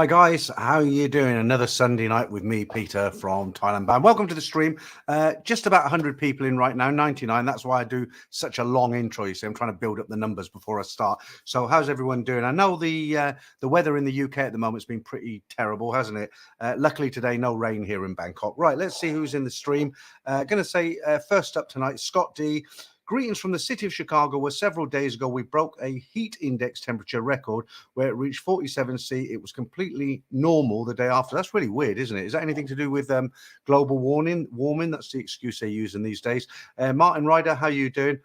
Hi guys, how are you doing? Another Sunday night with me, Peter from Thailand. Welcome to the stream. Just about 100 people in right now, 99. That's why I do such a long intro. You see, I'm trying to build up the numbers before I start. So, how's everyone doing? I know the weather in the UK at the moment has been pretty terrible, hasn't it? Luckily today, no rain here in Bangkok. Right, let's see who's in the stream. Going to say first up tonight, Scott D. Greetings from the city of Chicago, where several days ago we broke a heat index temperature record where it reached 47°C. It was completely normal the day after. That's really weird, isn't it? Is that anything to do with global warming? That's the excuse they're using these days. Martin Ryder, how you doing?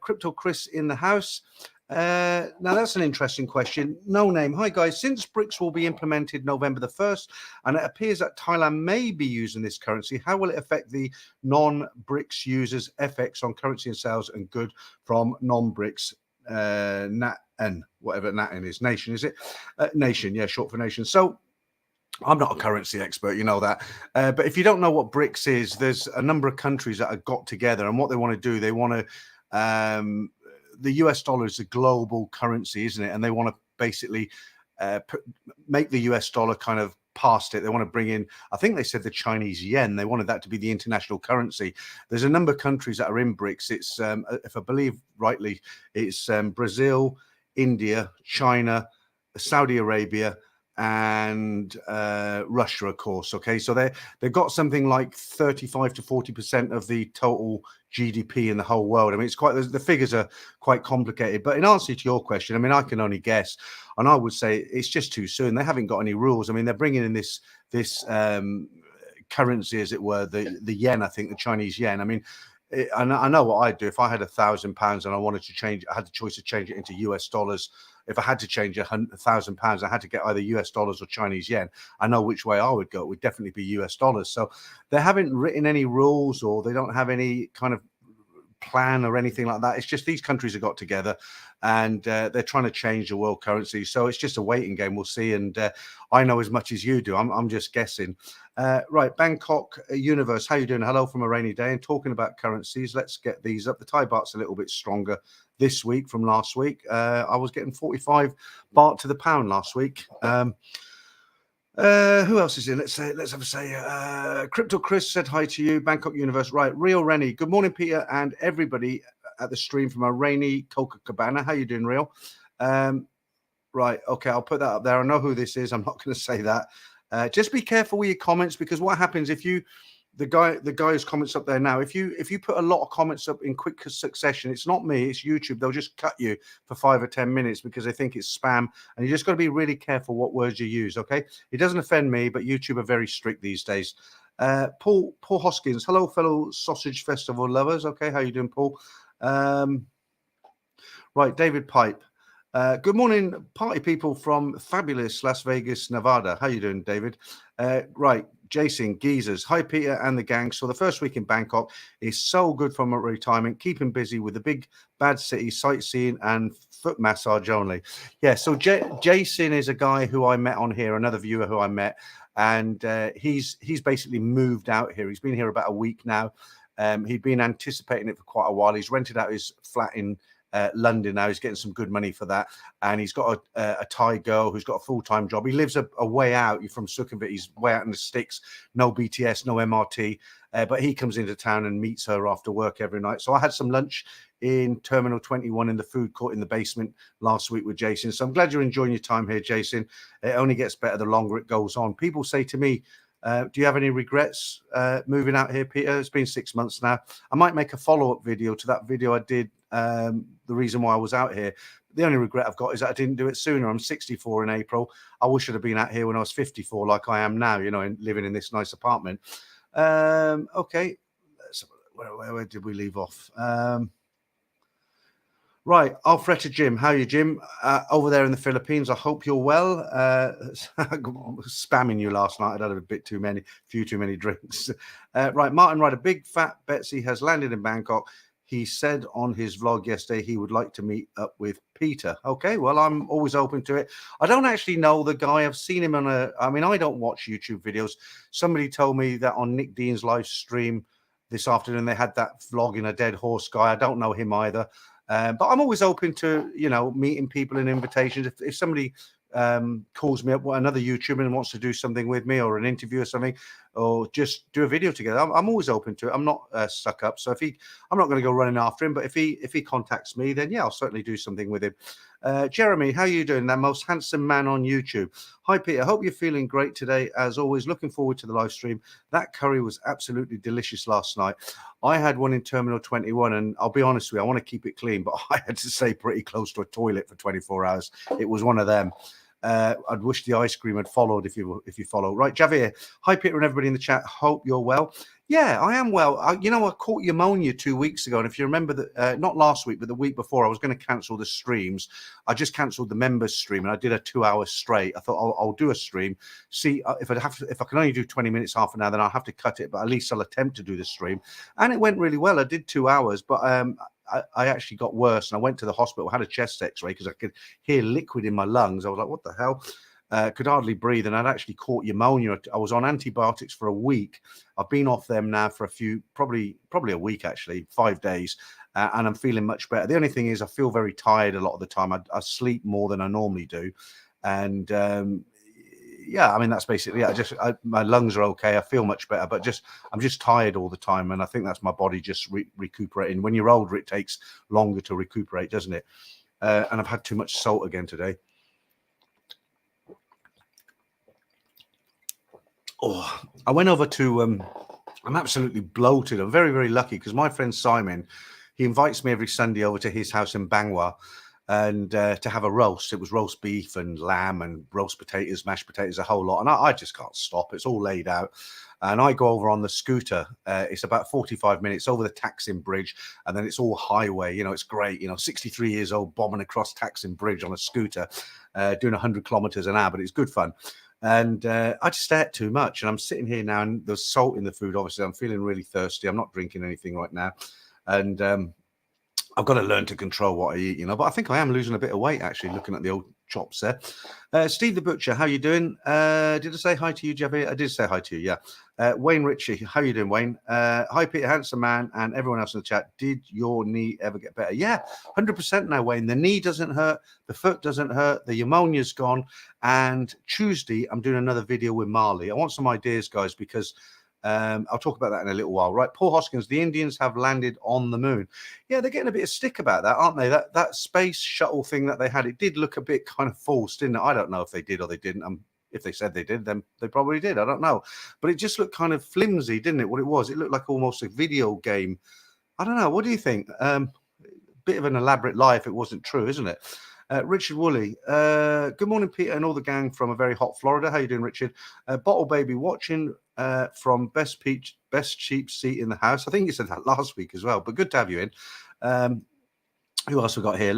Crypto Chris in the house. Now, that's an interesting question. No name. Hi, guys. Since BRICS will be implemented November the 1st, and it appears that Thailand may be using this currency, how will it affect the non-BRICS users' FX on currency and sales and good from non-BRICS? NATN, whatever NATN is. Nation, is it? Nation, yeah, short for nation. So, I'm not a currency expert, you know that. But if you don't know what BRICS is, there's a number of countries that have got together, and what they want to do, they want to... the US dollar is a global currency, isn't it? And they want to basically make the US dollar kind of past it. They want to bring in, I think they said the Chinese yen. They wanted that to be the international currency. There's a number of countries that are in BRICS. It's, if I believe rightly, it's Brazil, India, China, Saudi Arabia, and Russia, of course. Okay, so they've got something like 35 to 40% of the total GDP in the whole world. I mean, it's quite, the figures are quite complicated. But in answer to your question, I mean, I can only guess, and I would say it's just too soon. They haven't got any rules. I mean, they're bringing in this currency, as it were, the yen. I think the Chinese yen. I mean, I know what I'd do if I had £1,000 and I wanted to change. I had the choice to change it into US dollars. If I had to change £1,000, I had to get either US dollars or Chinese yen. I know which way I would go. It would definitely be US dollars. So they haven't written any rules, or they don't have any kind of plan or anything like that. It's just these countries have got together and they're trying to change the world currency. So it's just a waiting game. We'll see. And I know as much as you do. I'm just guessing. Right, Bangkok Universe, how you doing? Hello from a rainy day. And talking about currencies, let's get these up. The Thai baht's a little bit stronger this week from last week. I was getting 45 baht to the pound last week. Who else is in? Let's have a say. Crypto Chris said hi to you. Bangkok Universe. Right, Real Rennie. Good morning, Peter, and everybody at the stream from a rainy Copacabana. How you doing, Real? Right, okay, I'll put that up there. I know who this is. I'm not going to say that. Just be careful with your comments, because what happens if you, the guy's comments up there now, if you put a lot of comments up in quick succession, it's not me, it's YouTube. They'll just cut you for 5 or 10 minutes because they think it's spam, and you just got to be really careful what words you use. Okay, it doesn't offend me, but YouTube are very strict these days. Paul Hoskins, hello fellow sausage festival lovers. Okay, how you doing, Paul? Right, David Pipe. Good morning, party people from fabulous Las Vegas, Nevada. How you doing, David? Right, Jason Geezers. Hi, Peter and the gang. So the first week in Bangkok is so good from retirement, keeping busy with the big bad city, sightseeing and foot massage only. Yeah, so Jason is a guy who I met on here, another viewer who I met, and he's basically moved out here. He's been here about a week now. He'd been anticipating it for quite a while. He's rented out his flat in London now. He's getting some good money for that, and he's got a Thai girl who's got a full-time job. He lives a way out. You're from Sukhumvit. He's way out in the sticks. No BTS, no MRT, but he comes into town and meets her after work every night. So I had some lunch in Terminal 21 in the food court in the basement last week with Jason. So I'm glad you're enjoying your time here, Jason. It only gets better the longer it goes on. People say to me, do you have any regrets moving out here, Peter? It's been 6 months now. I might make a follow-up video to that video I did, the reason why I was out here. The only regret I've got is that I didn't do it sooner. I'm 64 in April. I wish I'd have been out here when I was 54 like I am now, you know, and living in this nice apartment. Okay, where did we leave off? Right, Alfreda Jim, how are you, Jim? Over there in the Philippines, I hope you're well. Spamming you last night. I'd had a few too many drinks. Right, Martin Ryder, big fat Betsy has landed in Bangkok. He said on his vlog yesterday he would like to meet up with Peter. Okay, well, I'm always open to it. I don't actually know the guy. I've seen him on I don't watch YouTube videos. Somebody told me that on Nick Dean's live stream this afternoon, they had that vlog in a dead horse guy. I don't know him either. But I'm always open to, you know, meeting people and invitations. If somebody calls me up, another YouTuber, and wants to do something with me or an interview or something, or just do a video together, I'm always open to it. I'm not stuck up. So I'm not going to go running after him, but if he contacts me, then yeah, I'll certainly do something with him. Jeremy, how are you doing? That most handsome man on YouTube. Hi, Peter. Hope you're feeling great today. As always, looking forward to the live stream. That curry was absolutely delicious last night. I had one in Terminal 21, and I'll be honest with you, I want to keep it clean, but I had to stay pretty close to a toilet for 24 hours. It was one of them. I'd wish the ice cream had followed if you follow. Right, Javier. Hi, Peter, and everybody in the chat. Hope you're well. Yeah, I am well. I caught pneumonia 2 weeks ago, and if you remember that, not last week, but the week before, I was going to cancel the streams. I just cancelled the members stream, and I did a 2 hour straight. I thought I'll do a stream. See if I can only do 20 minutes, half an hour, then I'll have to cut it. But at least I'll attempt to do the stream, and it went really well. I did 2 hours, but I actually got worse, and I went to the hospital. Had a chest X-ray because I could hear liquid in my lungs. I was like, "What the hell?" Could hardly breathe, and I'd actually caught pneumonia. I was on antibiotics for a week. I've been off them now for probably a week, actually, 5 days, and I'm feeling much better. The only thing is I feel very tired a lot of the time. I sleep more than I normally do, and yeah, I mean, that's basically it. My lungs are okay. I feel much better, but I'm just tired all the time, and I think that's my body just recuperating. When you're older, it takes longer to recuperate, doesn't it? And I've had too much salt again today. Oh, I went over to, I'm absolutely bloated. I'm very, very lucky because my friend Simon, he invites me every Sunday over to his house in Bangor and to have a roast. It was roast beef and lamb and roast potatoes, mashed potatoes, a whole lot. And I just can't stop. It's all laid out. And I go over on the scooter. It's about 45 minutes over the Taksim Bridge. And then it's all highway. It's great. 63 years old, bombing across Taksim Bridge on a scooter, doing 100 kilometers an hour. But it's good fun. And I just ate too much, and I'm sitting here now, and there's salt in the food. Obviously, I'm feeling really thirsty. I'm not drinking anything right now, and I've got to learn to control what I eat, But I think I am losing a bit of weight, actually, looking at the old chops there. Steve the Butcher, how you doing? Did I say hi to you, Javier? I did say hi to you, yeah. Wayne Ritchie, how you doing, Wayne? Hi, Peter, handsome man, and everyone else in the chat. Did your knee ever get better? Yeah, 100% now, Wayne. The knee doesn't hurt. The foot doesn't hurt. The pneumonia's gone. And Tuesday, I'm doing another video with Marley. I want some ideas, guys, because I'll talk about that in a little while, right? Paul Hoskins, the Indians have landed on the moon. Yeah, they're getting a bit of stick about that, aren't they? That space shuttle thing that they had, it did look a bit kind of false, didn't it? I don't know if they did or they didn't. If they said they did, then they probably did. I don't know. But it just looked kind of flimsy, didn't it? What it was, it looked like almost a video game. I don't know. What do you think? Bit of an elaborate lie if it wasn't true, isn't it? Richard Woolley, good morning, Peter, and all the gang from a very hot Florida. How you doing, Richard? Bottle Baby watching from best cheap seat in the house. I think you said that last week as well, but good to have you in. Who else we got here?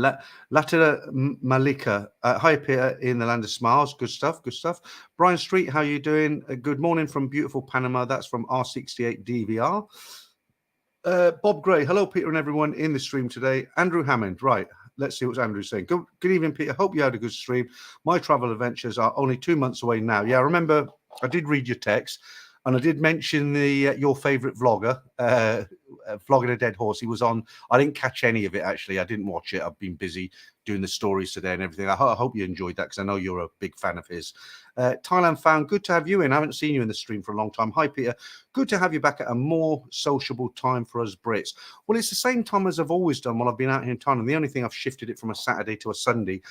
Latera Malika. Hi, Peter, in the land of smiles. Good stuff. Brian Street, how you doing? Good morning from beautiful Panama. That's from R68 DVR. Bob Gray. Hello, Peter, and everyone in the stream today. Andrew Hammond. Right. Let's see what Andrew's saying. Good evening, Peter. Hope you had a good stream. My travel adventures are only 2 months away now. Yeah, I remember I did read your text, and I did mention your favourite vlogger, Flogging a Dead Horse. He was on. I didn't catch any of it, actually. I didn't watch it. I've been busy doing the stories today and everything. I hope you enjoyed that because I know you're a big fan of his. Thailand fan, good to have you in. I haven't seen you in the stream for a long time. Hi, Peter. Good to have you back at a more sociable time for us Brits. Well, it's the same time as I've always done while I've been out here in Thailand. The only thing I've shifted it from a Saturday to a Sunday.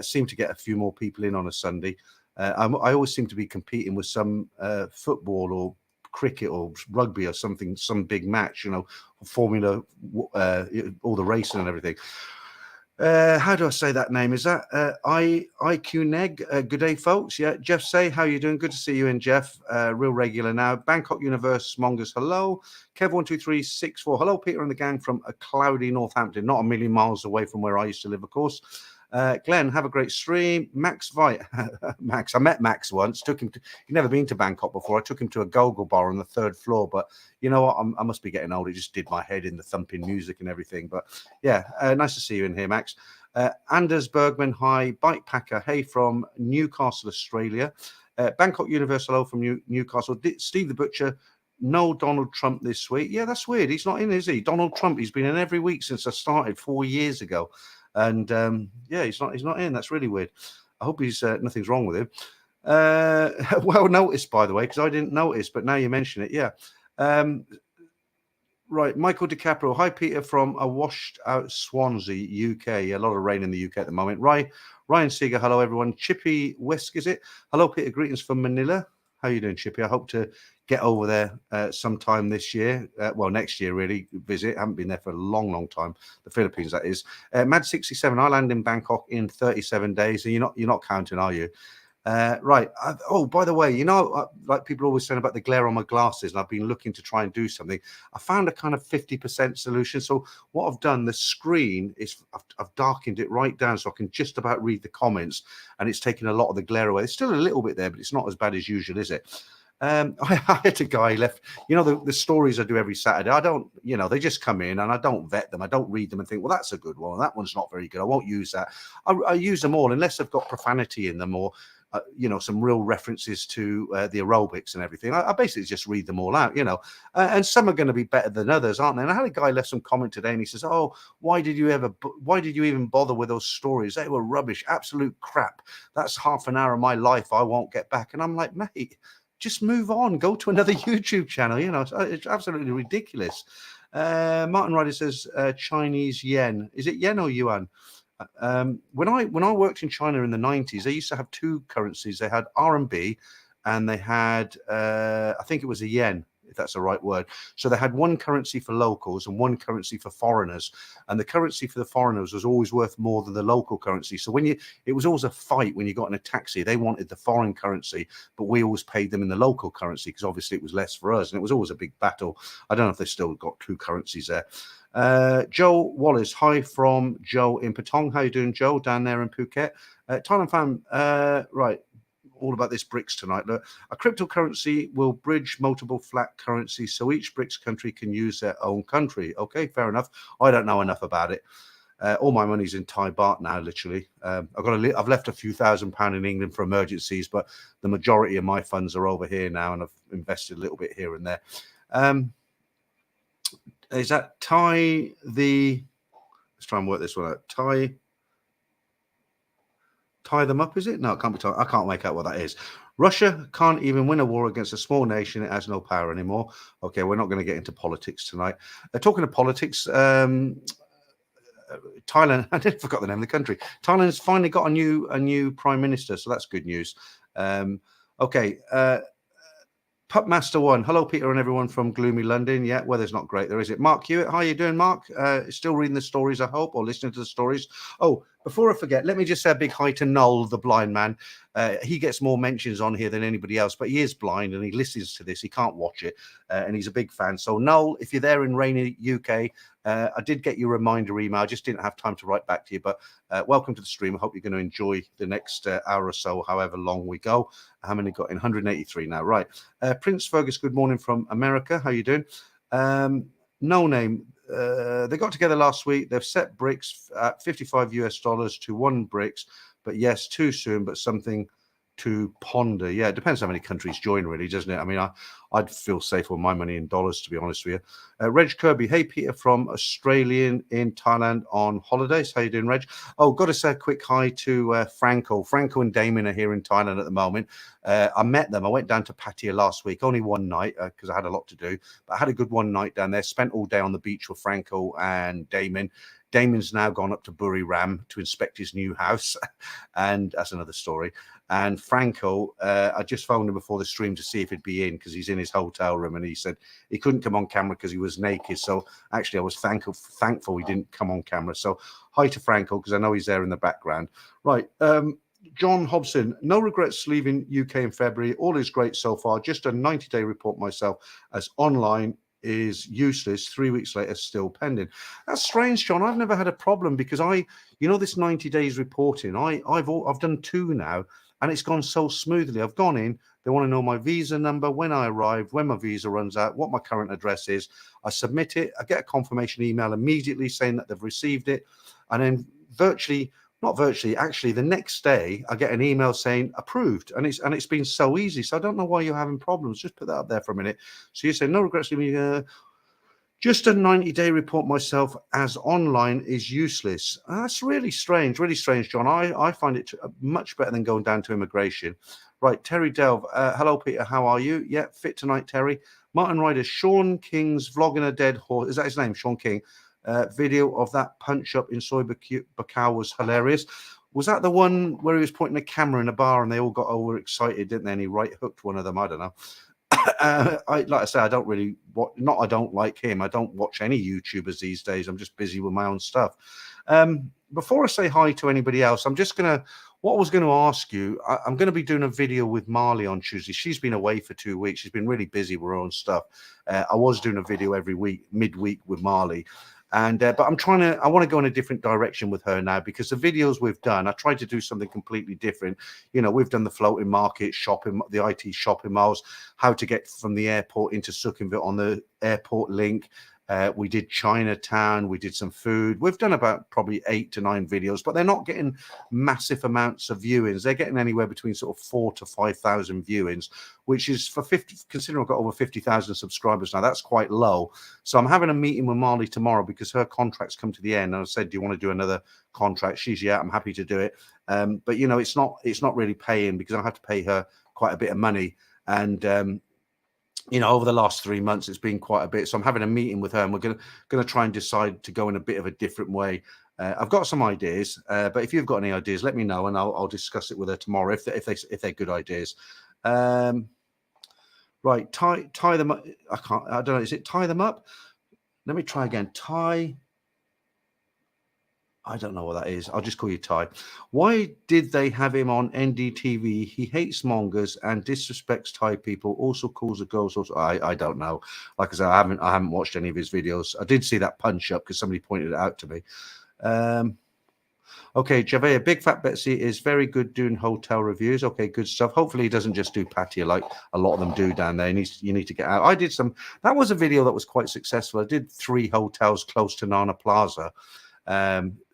Seem to get a few more people in on a Sunday. I always seem to be competing with some football or cricket or rugby or something, some big match, Formula, all the racing and everything. How do I say that name? Is that IQ Neg? Good day, folks. Yeah, Jeff Say, how you doing? Good to see you in, Jeff. Real regular now. Bangkok Universe, Mongers, hello. Kev12364, hello, Peter and the gang from a cloudy Northampton, not a million miles away from where I used to live, of course. Glenn, have a great stream. Max Vite, Max, I met Max once. He'd never been to Bangkok before. I took him to a go-go bar on the 3rd floor, but you know what? I must be getting old. It just did my head in, the thumping music and everything. But yeah, nice to see you in here, Max. Anders Bergman, hi. Bike Packer, hey, from Newcastle, Australia. Bangkok Universe, hello from Newcastle. Steve the Butcher, no Donald Trump this week. Yeah, that's weird. He's not in, is he? Donald Trump, he's been in every week since I started 4 years ago. And yeah, he's not in. That's really weird. I hope he's nothing's wrong with him. Well noticed, by the way, because I didn't notice, but now you mention it. Yeah. Right, Michael DiCaprio. Hi, Peter from a washed out Swansea, UK. A lot of rain in the UK at the moment. Ryan Seeger. Hello, everyone. Chippy Wisk, is it? Hello, Peter. Greetings from Manila. How are you doing, Chippy? I hope to get over there sometime this year. Well, next year, really. Visit. I haven't been there for a long, long time. The Philippines, that is. Mad67. I land in Bangkok in 37 days. And you're not counting, are you? Right. Oh, by the way, like people always saying about the glare on my glasses, and I've been looking to try and do something. I found a kind of 50% solution. So what I've done, the screen is I've darkened it right down so I can just about read the comments, and it's taken a lot of the glare away. There's still a little bit there, but it's not as bad as usual, is it? I had a guy left, the stories I do every Saturday. I don't, they just come in and I don't vet them. I don't read them and think, well, that's a good one. That one's not very good. I won't use that. I use them all unless they've got profanity in them or, some real references to the aerobics and everything. I basically just read them all out, and some are going to be better than others, aren't they? And I had a guy left some comment today and he says, oh, why did you even bother with those stories? They were rubbish, absolute crap. That's half an hour of my life I won't get back. And I'm like, mate, just move on, go to another YouTube channel. It's absolutely ridiculous. Martin Ryder says Chinese yen. Is it yen or yuan? When I worked in China in the 90s, they used to have two currencies. They had RMB and they had, I think it was a yen, if that's the right word. So they had one currency for locals and one currency for foreigners. And the currency for the foreigners was always worth more than the local currency. So it was always a fight when you got in a taxi. They wanted the foreign currency, but we always paid them in the local currency because obviously it was less for us. And it was always a big battle. I don't know if they've still got two currencies there. Joe Wallace, hi from Joe in Patong. How you doing, Joe, down there in Phuket? Thailand fan, right, all about this BRICS tonight. Look, a cryptocurrency will bridge multiple flat currencies so each BRICS country can use their own country. Okay, fair enough. I don't know enough about it. All my money's in Thai baht now, literally. I've left a few £1,000 in England for emergencies, but the majority of my funds are over here now, and I've invested a little bit here and there. Is that Thai let's try and work this one out. Tie them up, is it? No, it can't be Thai. I can't make out what that is. Russia can't even win a war against a small nation. It has no power anymore. Okay, we're not going to get into politics tonight. Talking of politics, Thailand, I forgot the name of the country. Thailand's finally got a new prime minister, so that's good news. Okay, Pupmaster 1. Hello, Peter and everyone from gloomy London. Yeah, weather's not great there, is it? Mark Hewitt, how are you doing, Mark? Still reading the stories, I hope, or listening to the stories. Oh, before I forget, let me just say a big hi to Noel, the blind man. He gets more mentions on here than anybody else, but he is blind and he listens to this. He can't watch it, and he's a big fan. So, Noel, if you're there in rainy UK, I did get your reminder email. I just didn't have time to write back to you, but welcome to the stream. I hope you're going to enjoy the next hour or so, however long we go. How many got in? 183 now. Right. Prince Fergus, good morning from America. How you doing? No name. They got together last week. They've set BRICS at $55 to one BRICS. But yes, too soon, but something to ponder. Yeah, it depends how many countries join, really, doesn't it? I mean, I'd feel safer with my money in dollars, to be honest with you. Reg Kirby, hey, Peter from Australian in Thailand on holidays. How you doing, Reg? Oh, got to say a quick hi to Franco. Franco and Damien are here in Thailand at the moment. I met them. I went down to Pattaya last week, only one night because I had a lot to do. But I had a good one night down there. Spent all day on the beach with Franco and Damien. Damien's now gone up to Buriram to inspect his new house, and that's another story. And Franco, I just phoned him before the stream to see if he'd be in because he's in his hotel room, and he said he couldn't come on camera because he was naked. So actually, I was thankful he didn't come on camera. So hi to Franco because I know he's there in the background. Right. John Hobson, no regrets leaving UK in February. All is great so far. Just a 90-day report myself as online is useless. 3 weeks later, still pending. That's strange, John. I've never had a problem because this 90 days reporting, I've done 2 now, and it's gone so smoothly. I've gone in, they want to know my visa number, when I arrive, when my visa runs out, what my current address is. I submit it, I get a confirmation email immediately saying that they've received it, and then actually the next day I get an email saying approved, and it's been so easy. So I don't know why you're having problems. Just put that up there for a minute. So you say no regrets leaving Just a 90-day report myself as online is useless. That's really strange, John. I find it much better than going down to immigration. Right, Terry Delve. Hello, Peter. How are you? Yeah, fit tonight, Terry. Martin Ryder. Sean King's vlogging a dead horse. Is that his name, Sean King? Video of that punch up in Soy Bacau was hilarious. Was that the one where he was pointing a camera in a bar and they all got overexcited, didn't they? And he right hooked one of them. I don't know. Like I say, I don't really I don't like him. I don't watch any YouTubers these days. I'm just busy with my own stuff. Before I say hi to anybody else, what I was going to ask you, I'm going to be doing a video with Marley on Tuesday. She's been away for 2 weeks. She's been really busy with her own stuff. I was doing a video every week, midweek with Marley. But I want to go in a different direction with her now, because the videos we've done, I tried to do something completely different. You know, we've done the floating market, shopping, the IT shopping malls, how to get from the airport into Sukhumvit on the airport link. We did Chinatown, we did some food. We've done about probably 8 to 9 videos, but they're not getting massive amounts of viewings. They're getting anywhere between sort of 4,000 to 5,000 viewings, which is for 50, considering I've got over 50,000 subscribers now, that's quite low. So I'm having a meeting with Marley tomorrow because her contract's come to the end. And I said, do you want to do another contract? She's, yeah, I'm happy to do it. But you know, it's not really paying, because I have to pay her quite a bit of money. And you know, over the last 3 months, it's been quite a bit. So I'm having a meeting with her, and we're going to try and decide to go in a bit of a different way. I've got some ideas, but if you've got any ideas, let me know, and I'll discuss it with her tomorrow if they're good ideas. Right, tie them up. I don't know. Is it tie them up? Let me try again. I don't know what that is. I'll just call you Ty. Why did they have him on NDTV? He hates mongers and disrespects Thai people. Also calls the girls. Also, I don't know. Like I said, I haven't watched any of his videos. I did see that punch up because somebody pointed it out to me. Okay, Javea, Big Fat Betsy is very good doing hotel reviews. Okay, good stuff. Hopefully he doesn't just do Pattaya like a lot of them do down there. You need to get out. I did some. That was a video that was quite successful. I did 3 hotels close to Nana Plaza.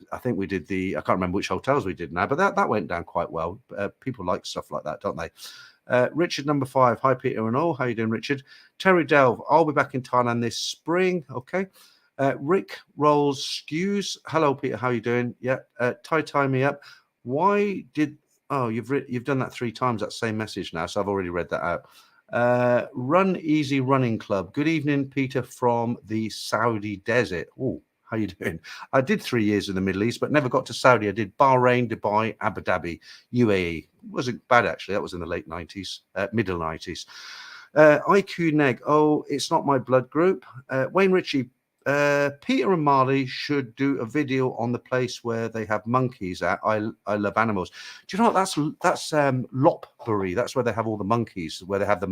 I think we did I can't remember which hotels we did now, but that went down quite well. People like stuff like that, don't they? Richard number 5. Hi, Peter and all. How you doing, Richard? Terry Delve. I'll be back in Thailand this spring. Okay. Rick Rolls Skews. Hello, Peter. How you doing? Yeah. Tie me up. Why did? Oh, you've done that 3 times. That same message now, so I've already read that out. Run Easy Running Club. Good evening, Peter from the Saudi desert. Oh. How you doing? I did 3 years in the Middle East, but never got to Saudi. I did Bahrain, Dubai, Abu Dhabi, UAE. It wasn't bad, actually. That was in the late 90s, middle 90s. IQ Neg. Oh, it's not my blood group. Wayne Ritchie. Peter and Marley should do a video on the place where they have monkeys at. I love animals. Do you know what? That's Lopburi. That's where they have all the monkeys. Where they have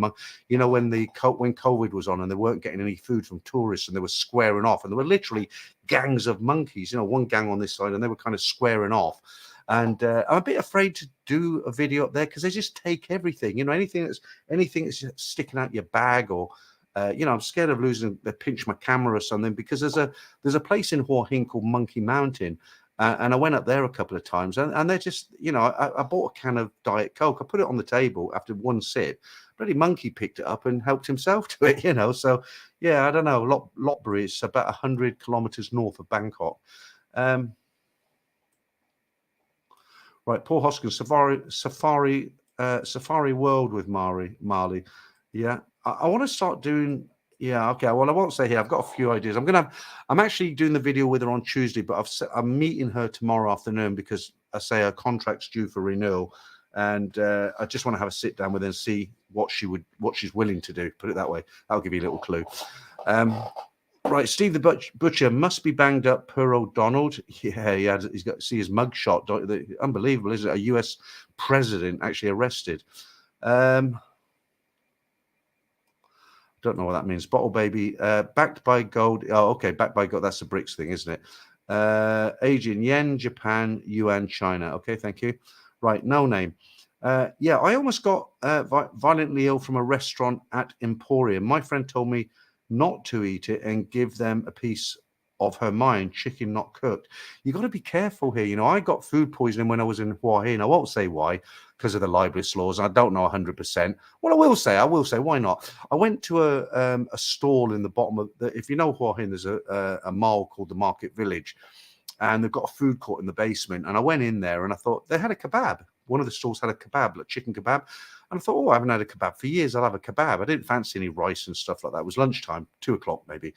you know, when COVID was on and they weren't getting any food from tourists and they were squaring off, and there were literally gangs of monkeys. You know, one gang on this side and they were kind of squaring off. And I'm a bit afraid to do a video up there because they just take everything. You know, anything that's just sticking out your bag or. You know, I'm scared of losing. They pinch my camera or something, because there's a place in Hua Hin called Monkey Mountain, and I went up there a couple of times, and they're just, you know, I bought a can of Diet Coke. I put it on the table after one sip. Bloody monkey picked it up and helped himself to it, you know. So yeah, I don't know. Lopburi is about 100 kilometers north of Bangkok. Right, Paul Hoskins, Safari World with Marley. Yeah. I want to start doing. Yeah, okay. Well, I won't say here. I've got a few ideas. I'm actually doing the video with her on Tuesday, but I'm meeting her tomorrow afternoon because I say her contract's due for renewal, and I just want to have a sit down with her and see what she's willing to do. Put it that way. That'll give you a little clue. Right, Steve the Butcher must be banged up per old Donald. Yeah, he's got to see his mugshot. Unbelievable, isn't it? A US president actually arrested. Don't know what that means. Bottle Baby, backed by gold. Oh, okay, backed by gold. That's the BRICS thing, isn't it? Asian, yen, Japan, yuan, China. Okay, thank you. Right, no name. Yeah, I almost got violently ill from a restaurant at Emporium. My friend told me not to eat it and give them a piece of her mind, chicken not cooked. You got to be careful here. You know, I got food poisoning when I was in Hua Hin. I won't say why, because of the libelous laws. I don't know 100%. Well, I will say, why not? I went to a stall in the bottom of the, if you know Hua Hin, there's a mall called the Market Village, and they've got a food court in the basement. And I went in there and I thought they had a kebab. One of the stalls had a kebab, like chicken kebab. And I thought, oh, I haven't had a kebab for years. I'll have a kebab. I didn't fancy any rice and stuff like that. It was lunchtime, 2 o'clock maybe.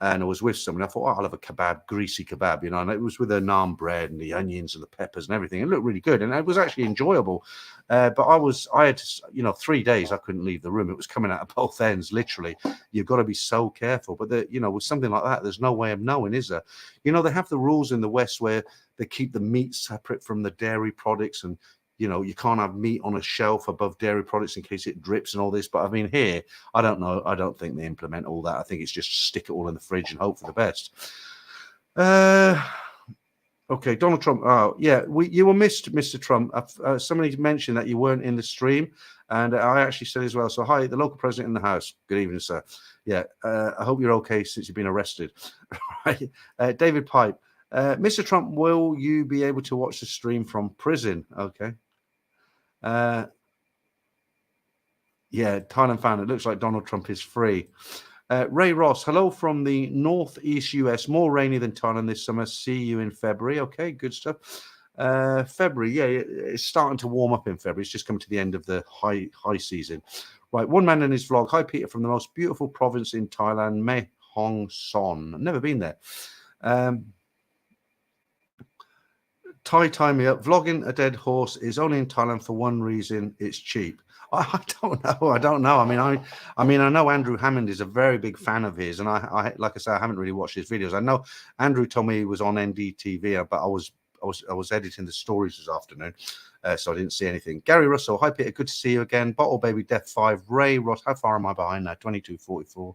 And I was with someone. I thought, oh, I'll have a kebab, greasy kebab, you know, and it was with the naan bread and the onions and the peppers and everything. It looked really good. And it was actually enjoyable. But I had to, you know, 3 days I couldn't leave the room. It was coming out of both ends, literally. You've got to be so careful. But, you know, with something like that, there's no way of knowing, is there? You know, they have the rules in the West where they keep the meat separate from the dairy products, and you know, you can't have meat on a shelf above dairy products in case it drips and all this. But I mean, here, I don't know. I don't think they implement all that. I think it's just stick it all in the fridge and hope for the best. Okay, Donald Trump. Oh, yeah, you were missed, Mr. Trump. Somebody mentioned that you weren't in the stream, and I actually said as well. So, hi, the local president in the house. Good evening, sir. Yeah, I hope you're okay since you've been arrested. Right, David Pipe. Mr. Trump, will you be able to watch the stream from prison? Okay. Yeah, Thailand fan. It looks like Donald Trump is free. Ray Ross, hello from the northeast US. More rainy than Thailand this summer. See you in February. Okay, good stuff. February, yeah, it's starting to warm up in February. It's just come to the end of the high season. Right, one man in his vlog. Hi, Peter, from the most beautiful province in Thailand, Mae Hong Son. I've never been there. Tie me up. Vlogging a dead horse is only in Thailand for one reason: it's cheap. I don't know. I mean, I know Andrew Hammond is a very big fan of his, and I like I say, I haven't really watched his videos. I know Andrew told me he was on NDTV, but I was editing the stories this afternoon, so I didn't see anything. Gary Russell, hi Peter, good to see you again. Bottle Baby Death 5, Ray Ross, how far am I behind now? 22:44.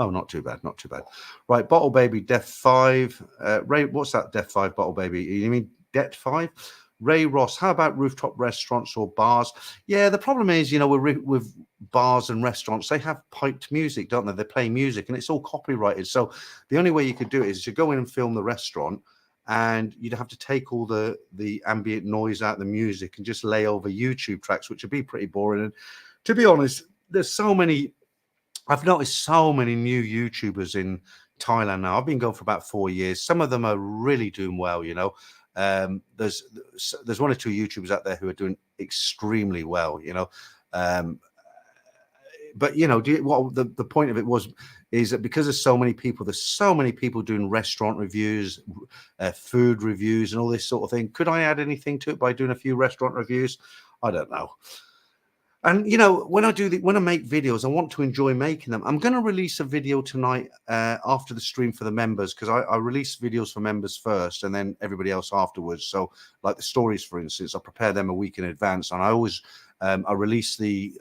Oh, not too bad, not too bad. Right, Bottle Baby, Death 5. Ray, what's that, Death 5, Bottle Baby? You mean Debt 5? Ray Ross, how about rooftop restaurants or bars? Yeah, the problem is, you know, with bars and restaurants, they have piped music, don't they? They play music and it's all copyrighted. So the only way you could do it is to go in and film the restaurant, and you'd have to take all the ambient noise out of the music and just lay over YouTube tracks, which would be pretty boring. And to be honest, there's so many... I've noticed so many new YouTubers in Thailand now. I've been going for about 4 years. Some of them are really doing well, you know. There's one or two YouTubers out there who are doing extremely well, you know. But you know, what the point of it is that because there's so many people doing restaurant reviews, food reviews, and all this sort of thing. Could I add anything to it by doing a few restaurant reviews? I don't know. And you know, when I make videos, I want to enjoy making them. I'm going to release a video tonight after the stream for the members, because I release videos for members first and then everybody else afterwards. So like the stories, for instance, I prepare them a week in advance, and I always I release the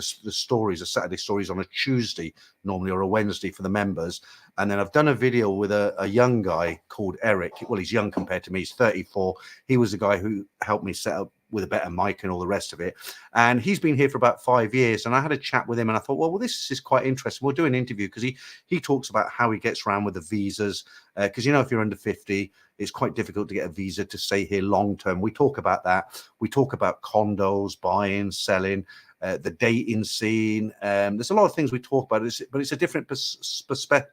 stories, the Saturday stories, on a Tuesday normally, or a Wednesday for the members. And then I've done a video with a young guy called Eric. Well, he's young compared to me. He's 34. He was the guy who helped me set up with a better mic and all the rest of it. And he's been here for about 5 years. And I had a chat with him and I thought, well, this is quite interesting. We'll do an interview, because he talks about how he gets around with the visas. Because, you know, if you're under 50, it's quite difficult to get a visa to stay here long term. We talk about that. We talk about condos, buying, selling, the dating scene. There's a lot of things we talk about, but it's a different perspective.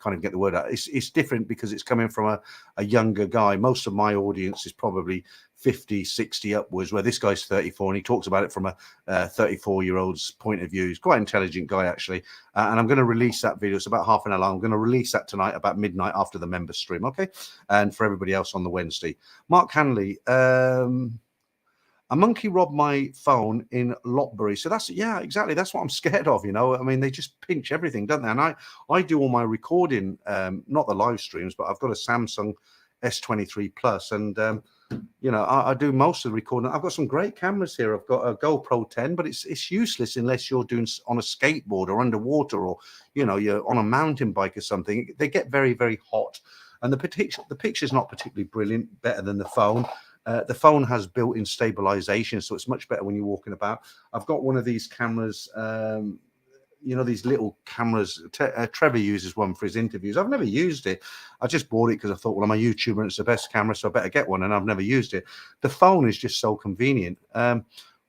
Can't even get the word out. It's different because it's coming from a younger guy. Most of my audience is probably 50, 60 upwards, where this guy's 34 and he talks about it from a 34-year-old's point of view. He's quite an intelligent guy, actually. And I'm going to release that video. It's about half an hour long. I'm going to release that tonight about midnight after the member stream, okay? And for everybody else on the Wednesday. Mark Hanley, a monkey robbed my phone in Lopbury. So yeah, exactly. That's what I'm scared of, you know. I mean, they just pinch everything, don't they? And I do all my recording, not the live streams, but I've got a Samsung S23 Plus, and you know, I do most of the recording. I've got some great cameras here. I've got a GoPro 10, but it's useless unless you're doing on a skateboard or underwater, or you know, you're on a mountain bike or something. They get very, very hot, and the picture's not particularly brilliant. Better than the phone. The phone has built-in stabilization, so it's much better when you're walking about. I've got one of these cameras, you know, these little cameras. Trevor uses one for his interviews. I've never used it. I just bought it because I thought, well, I'm a YouTuber and it's the best camera, so I better get one. And I've never used it. The phone is just so convenient.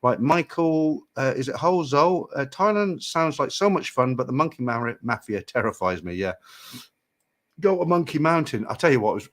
Right, Michael, is it Hozo? Thailand sounds like so much fun, but the monkey mafia terrifies me. Yeah, go to Monkey Mountain. I'll tell you what,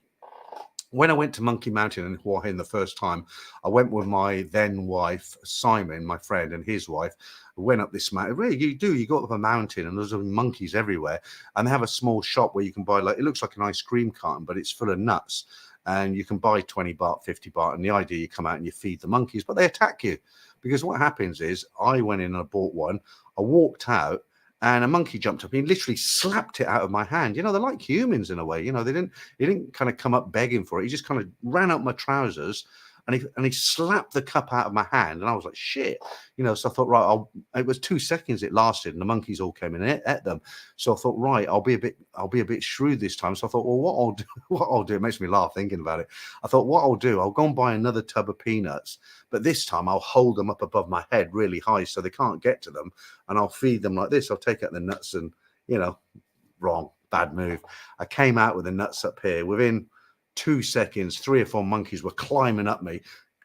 when I went to Monkey Mountain in Hua Hin the first time, I went with my then wife, Simon, my friend, and his wife. We went up this mountain. Really, you go up a mountain and there's monkeys everywhere. And they have a small shop where you can buy, like, it looks like an ice cream carton, but it's full of nuts. And you can buy 20 baht, 50 baht. And the idea, you come out and you feed the monkeys, but they attack you. Because what happens is, I went in and I bought one. I walked out, and a monkey jumped up and he literally slapped it out of my hand. You know, they're like humans in a way. You know, he didn't kind of come up begging for it. He just kind of ran up my trousers and he slapped the cup out of my hand. And I was like, shit. You know, so I thought, right, it was 2 seconds it lasted, and the monkeys all came and ate them. So I thought, right, I'll be a bit shrewd this time. So I thought, well, what I'll do, it makes me laugh thinking about it. I thought, what I'll do, I'll go and buy another tub of peanuts, but this time I'll hold them up above my head really high so they can't get to them, and I'll feed them like this. I'll take out the nuts and, you know, wrong, bad move. I came out with the nuts up here. Within 2 seconds, 3 or 4 monkeys were climbing up me,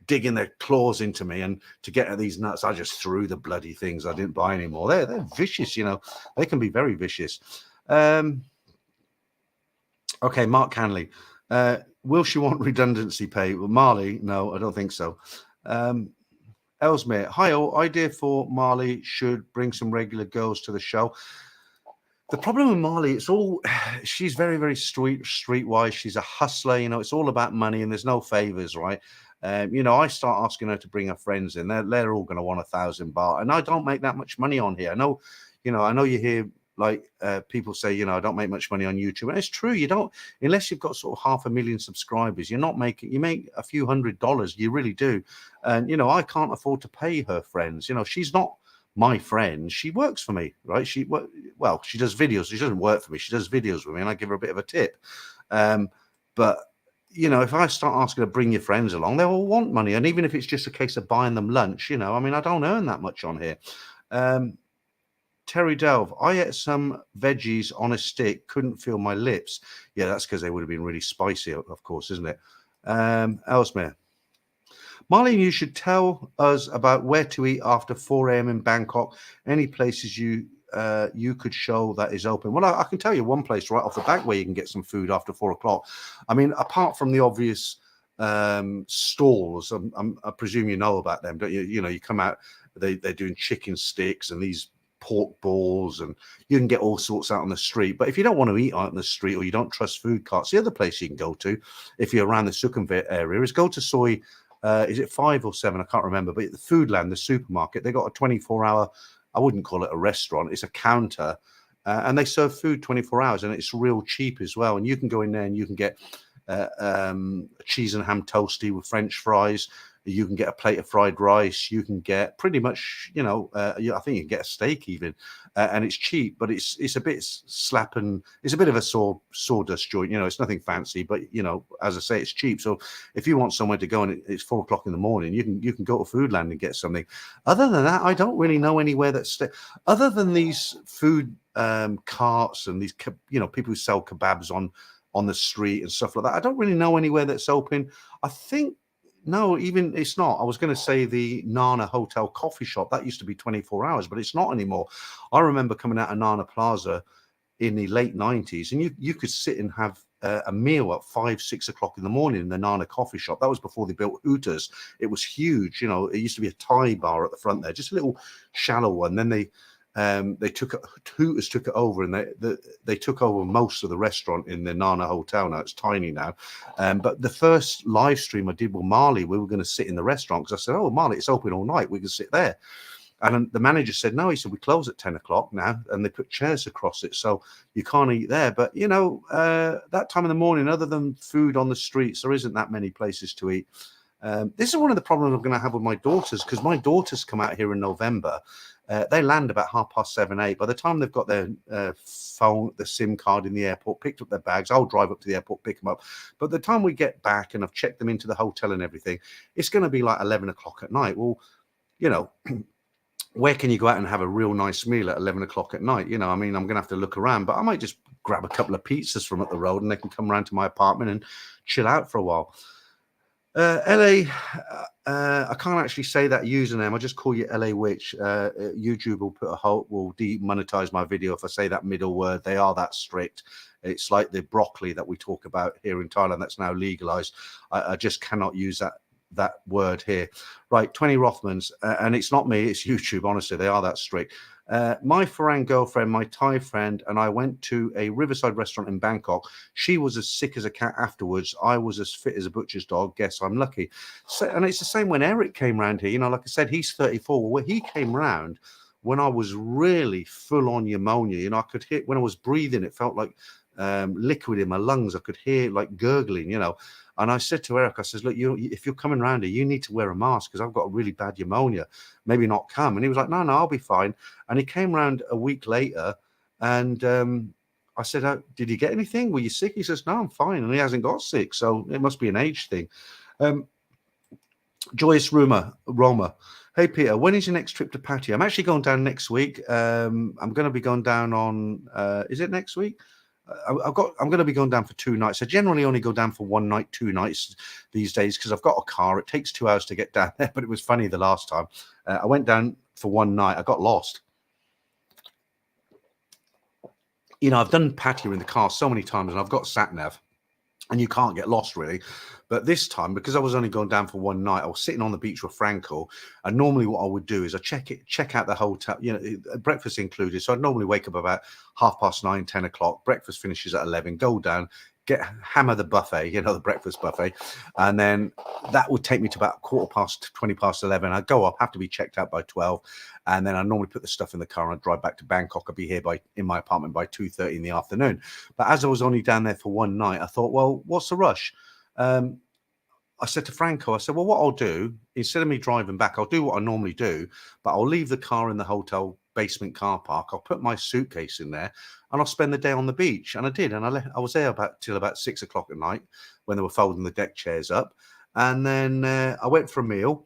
digging their claws into me, and to get at these nuts, I just threw the bloody things. I didn't buy any more. They're vicious, you know. They can be very vicious. Okay, Mark Hanley. Will she want redundancy pay? Well, Marley, no, I don't think so. Ellesmere, hi all. Idea for Marley should bring some regular girls to the show. The problem with Marley, she's very, very streetwise. She's a hustler, you know, it's all about money and there's no favors, right? You know, I start asking her to bring her friends in. They're all going to want 1,000 baht. And I don't make that much money on here. I know you hear like people say, you know, I don't make much money on YouTube. And it's true. You don't, unless you've got sort of 500,000 subscribers, you make a few $100s. You really do. And, you know, I can't afford to pay her friends. You know, she's not my friend. She works for me, right? She does videos. She doesn't work for me. She does videos with me, and I give her a bit of a tip. But you know, if I start asking her to bring your friends along, they all want money, and even if it's just a case of buying them lunch, you know, I mean, I don't earn that much on here. Terry Delve, I ate some veggies on a stick, couldn't feel my lips. Yeah, that's because they would have been really spicy, of course, isn't it? Ellesmere. Marlene, you should tell us about where to eat after 4 a.m. in Bangkok. Any places you could show that is open? Well, I can tell you one place right off the back where you can get some food after 4 o'clock. I mean, apart from the obvious stalls, I presume you know about them, don't you? You know, you come out, they're doing chicken sticks and these pork balls, and you can get all sorts out on the street. But if you don't want to eat out on the street, or you don't trust food carts, the other place you can go to, if you're around the Sukhumvit area, is go to Soy. Is it 5 or 7? I can't remember. But the Foodland, the supermarket, they got a 24-hour. I wouldn't call it a restaurant. It's a counter, and they serve food 24 hours, and it's real cheap as well. And you can go in there and you can get cheese and ham toasty with French fries. You can get a plate of fried rice. You can get pretty much, you know, I think you can get a steak even, and it's cheap, but it's a bit slapping. It's a bit of a sawdust joint. You know, it's nothing fancy, but you know, as I say, it's cheap. So if you want somewhere to go and it's 4 o'clock in the morning, you can go to Foodland and get something. Other than that, I don't really know anywhere that's other than these food carts and these, you know, people who sell kebabs on the street and stuff like that. I don't really know anywhere that's open. I think. No, even it's not. I was going to say the Nana Hotel coffee shop. That used to be 24 hours, but it's not anymore. I remember coming out of Nana Plaza in the late 90s, and you could sit and have a meal at 5, 6 o'clock in the morning in the Nana coffee shop. That was before they built Hooters. It was huge. You know, it used to be a Thai bar at the front there, just a little shallow one. Then Hooters took it over, and they took over most of the restaurant in the Nana Hotel. Now it's tiny now, but the first live stream I did with Marley, we were going to sit in the restaurant because I said, "Oh, Marley, it's open all night. We can sit there." And the manager said, "No," he said, "We close at 10 o'clock now," and they put chairs across it, so you can't eat there. But you know, that time in the morning, other than food on the streets, there isn't that many places to eat. This is one of the problems I'm going to have with my daughters, because my daughters come out here in November. They land about 7:30, 8. By the time they've got their phone, the SIM card in the airport, picked up their bags, I'll drive up to the airport, pick them up. But the time we get back and I've checked them into the hotel and everything, it's going to be like 11 o'clock at night. Well, you know, where can you go out and have a real nice meal at 11 o'clock at night? You know, I mean, I'm going to have to look around, but I might just grab a couple of pizzas from up the road and they can come around to my apartment and chill out for a while. LA, I can't actually say that username. I just call you LA Witch. YouTube will demonetize my video if I say that middle word. They are that strict. It's like the broccoli that we talk about here in Thailand that's now legalized. I just cannot use that word here. Right, 20 Rothmans, and it's not me, it's YouTube. Honestly, they are that strict. My Farang girlfriend, my Thai friend, and I went to a riverside restaurant in Bangkok. She was as sick as a cat afterwards. I was as fit as a butcher's dog. Guess I'm lucky. So, and it's the same when Eric came round here. You know, like I said, he's 34. Well, he came round when I was really full on pneumonia. You know, I could hear when I was breathing, it felt like liquid in my lungs. I could hear like gurgling, you know. And I said to Eric, I says, look, if you're coming around here, you need to wear a mask because I've got a really bad pneumonia. Maybe not come. And he was like, no, I'll be fine. And he came around a week later and I said, did you get anything? Were you sick? He says, no, I'm fine. And he hasn't got sick. So it must be an age thing. Joyce Roma. Hey, Peter, when is your next trip to Pattaya? I'm actually going down next week. I'm going to be going down on, is it next week? I'm going to be going down for 2 nights. I generally only go down for 1 night, 2 nights these days because I've got a car. It takes 2 hours to get down there, but it was funny the last time. I went down for 1 night. I got lost. You know, I've done Pattaya in the car so many times and I've got sat nav and you can't get lost really. But this time, because I was only going down for 1 night, I was sitting on the beach with Franco. And normally what I would do is I check out the hotel, you know, breakfast included. So I'd normally wake up about 9:30, 10 o'clock. Breakfast finishes at 11, go down, hammer the buffet, you know, the breakfast buffet. And then that would take me to about 20 past 11. I'd go up, have to be checked out by 12. And then I normally put the stuff in the car and I'd drive back to Bangkok. I'd be here in my apartment by 2:30 in the afternoon. But as I was only down there for 1 night, I thought, well, what's the rush? I said to Franco, I said, well, what I'll do, instead of me driving back, I'll do what I normally do, but I'll leave the car in the hotel basement car park. I'll put my suitcase in there and I'll spend the day on the beach. And I did. And I was there till about 6 o'clock at night when they were folding the deck chairs up. And then I went for a meal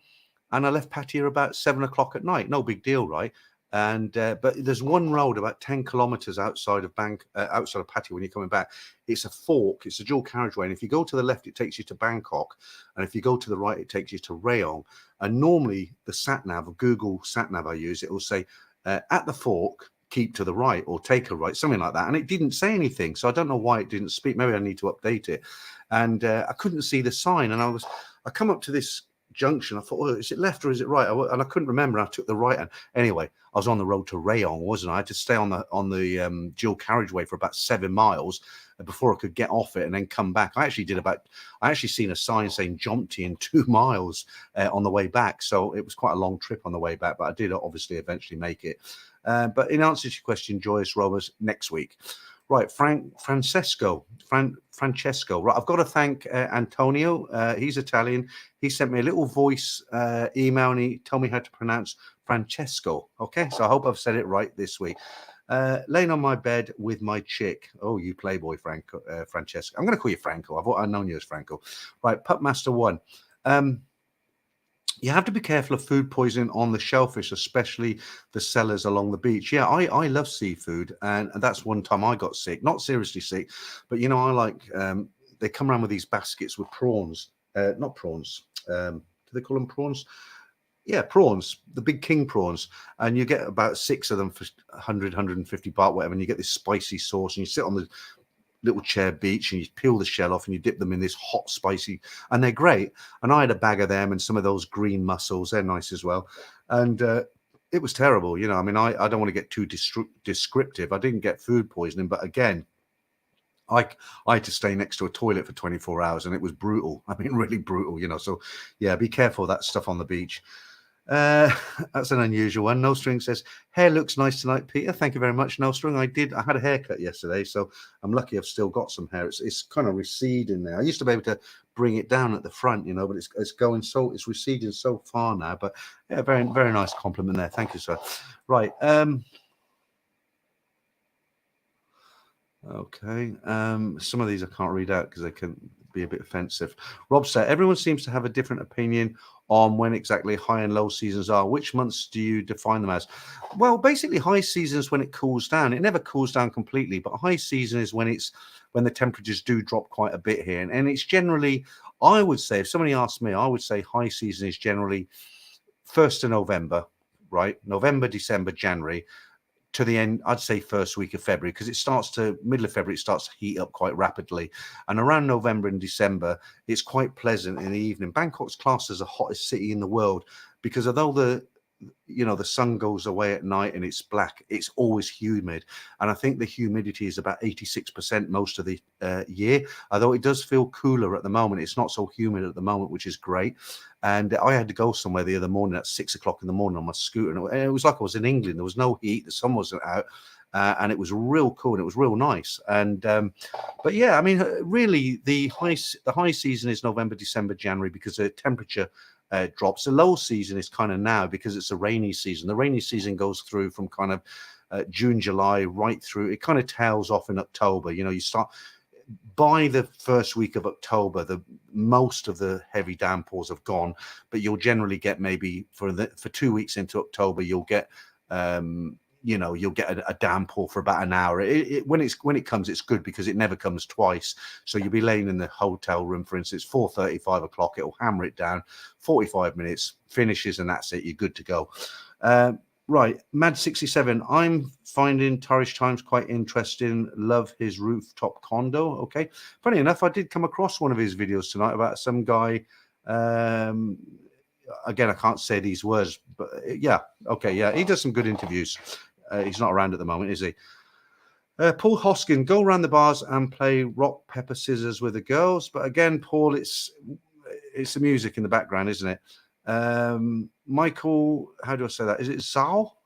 and I left Pattaya about 7 o'clock at night. No big deal, right? And but there's one road about 10 kilometers outside of Pattaya when you're coming back. It's a fork. It's a dual carriageway. And if you go to the left, it takes you to Bangkok. And if you go to the right, it takes you to Rayong. And normally the sat nav, Google sat nav I use, it will say at the fork, keep to the right or take a right, something like that. And it didn't say anything. So I don't know why it didn't speak. Maybe I need to update it. And I couldn't see the sign. And I come up to this junction. I thought, oh, is it left or is it right? And I couldn't remember. I took the right hand. Anyway, I was on the road to Rayong, wasn't I? I had to stay on the dual carriageway for about 7 miles before I could get off it and then come back. I actually seen a sign saying Jomtien in 2 miles on the way back. So it was quite a long trip on the way back, but I did obviously eventually make it. But in answer to your question, Joyce Roberts, next week. Right, Francesco. Right, I've got to thank Antonio. He's Italian. He sent me a little voice email and he told me how to pronounce Francesco. Okay, so I hope I've said it right this week. Laying on my bed with my chick. Oh, you playboy, Francesco. I'm going to call you Franco. I've known you as Franco. Right, Pupmaster 1. You have to be careful of food poisoning on the shellfish, especially the sellers along the beach. Yeah, I love seafood, and that's one time I got sick. Not seriously sick, but you know, I like they come around with these baskets with prawns. Not prawns. Do they call them prawns? Yeah, prawns, the big king prawns. And you get about 6 of them for 100, 150 baht, whatever, and you get this spicy sauce, and you sit on the little chair beach and you peel the shell off and you dip them in this hot spicy, and they're great. And I had a bag of them and some of those green mussels, they're nice as well. And it was terrible, you know. I mean, I don't want to get too descriptive. I didn't get food poisoning, but again, I had to stay next to a toilet for 24 hours and it was brutal. I mean, really brutal, you know. So yeah, be careful of that stuff on the beach. That's an unusual one. No String says, hair looks nice tonight, Peter. Thank you very much, No String. I had a haircut yesterday, so I'm lucky I've still got some hair. It's kind of receding now. I used to be able to bring it down at the front, you know, but it's receding so far now. But yeah, very, very nice compliment there. Thank you, sir. Right. Okay. Some of these I can't read out because they can be a bit offensive. Rob said, everyone seems to have a different opinion on when exactly high and low seasons are. Which months do you define them as? Well, basically high season is when it cools down. It never cools down completely, but high season is when the temperatures do drop quite a bit here. And it's generally, I would say, if somebody asked me, I would say high season is generally 1st of November, right? November, December, January, to the end, I'd say first week of February, because middle of February, it starts to heat up quite rapidly. And around November and December, it's quite pleasant in the evening. Bangkok's classed as the hottest city in the world because although the sun goes away at night and it's black, it's always humid. And I think the humidity is about 86% most of the year. Although it does feel cooler at the moment, it's not so humid at the moment, which is great. And I had to go somewhere the other morning at 6 o'clock in the morning on my scooter. And it was like I was in England. There was no heat. The sun wasn't out. And it was real cool and it was real nice. And but yeah, I mean, really, the high season is November, December, January, because the temperature drops. The low season is kind of now because it's a rainy season. The rainy season goes through from kind of June, July, right through. It kind of tails off in October. You start by the first week of October, most of the heavy downpours have gone, but you'll generally get maybe for 2 weeks into October, you'll get you'll get a downpour for about an hour. When it comes, it's good because it never comes twice. So you'll be laying in the hotel room, for instance, 4:30, 5 o'clock. It'll hammer it down, 45 minutes, finishes, and that's it. You're good to go. Right, Mad67. I'm finding Tarish Times quite interesting. Love his rooftop condo. Okay, funny enough, I did come across one of his videos tonight about some guy. Again, I can't say these words, but yeah, okay, yeah, he does some good interviews. He's not around at the moment, is he? Paul Hoskin, go around the bars and play rock, paper, scissors with the girls. But again, Paul, it's the music in the background, isn't it? Michael, how do I say that? Is it Zal?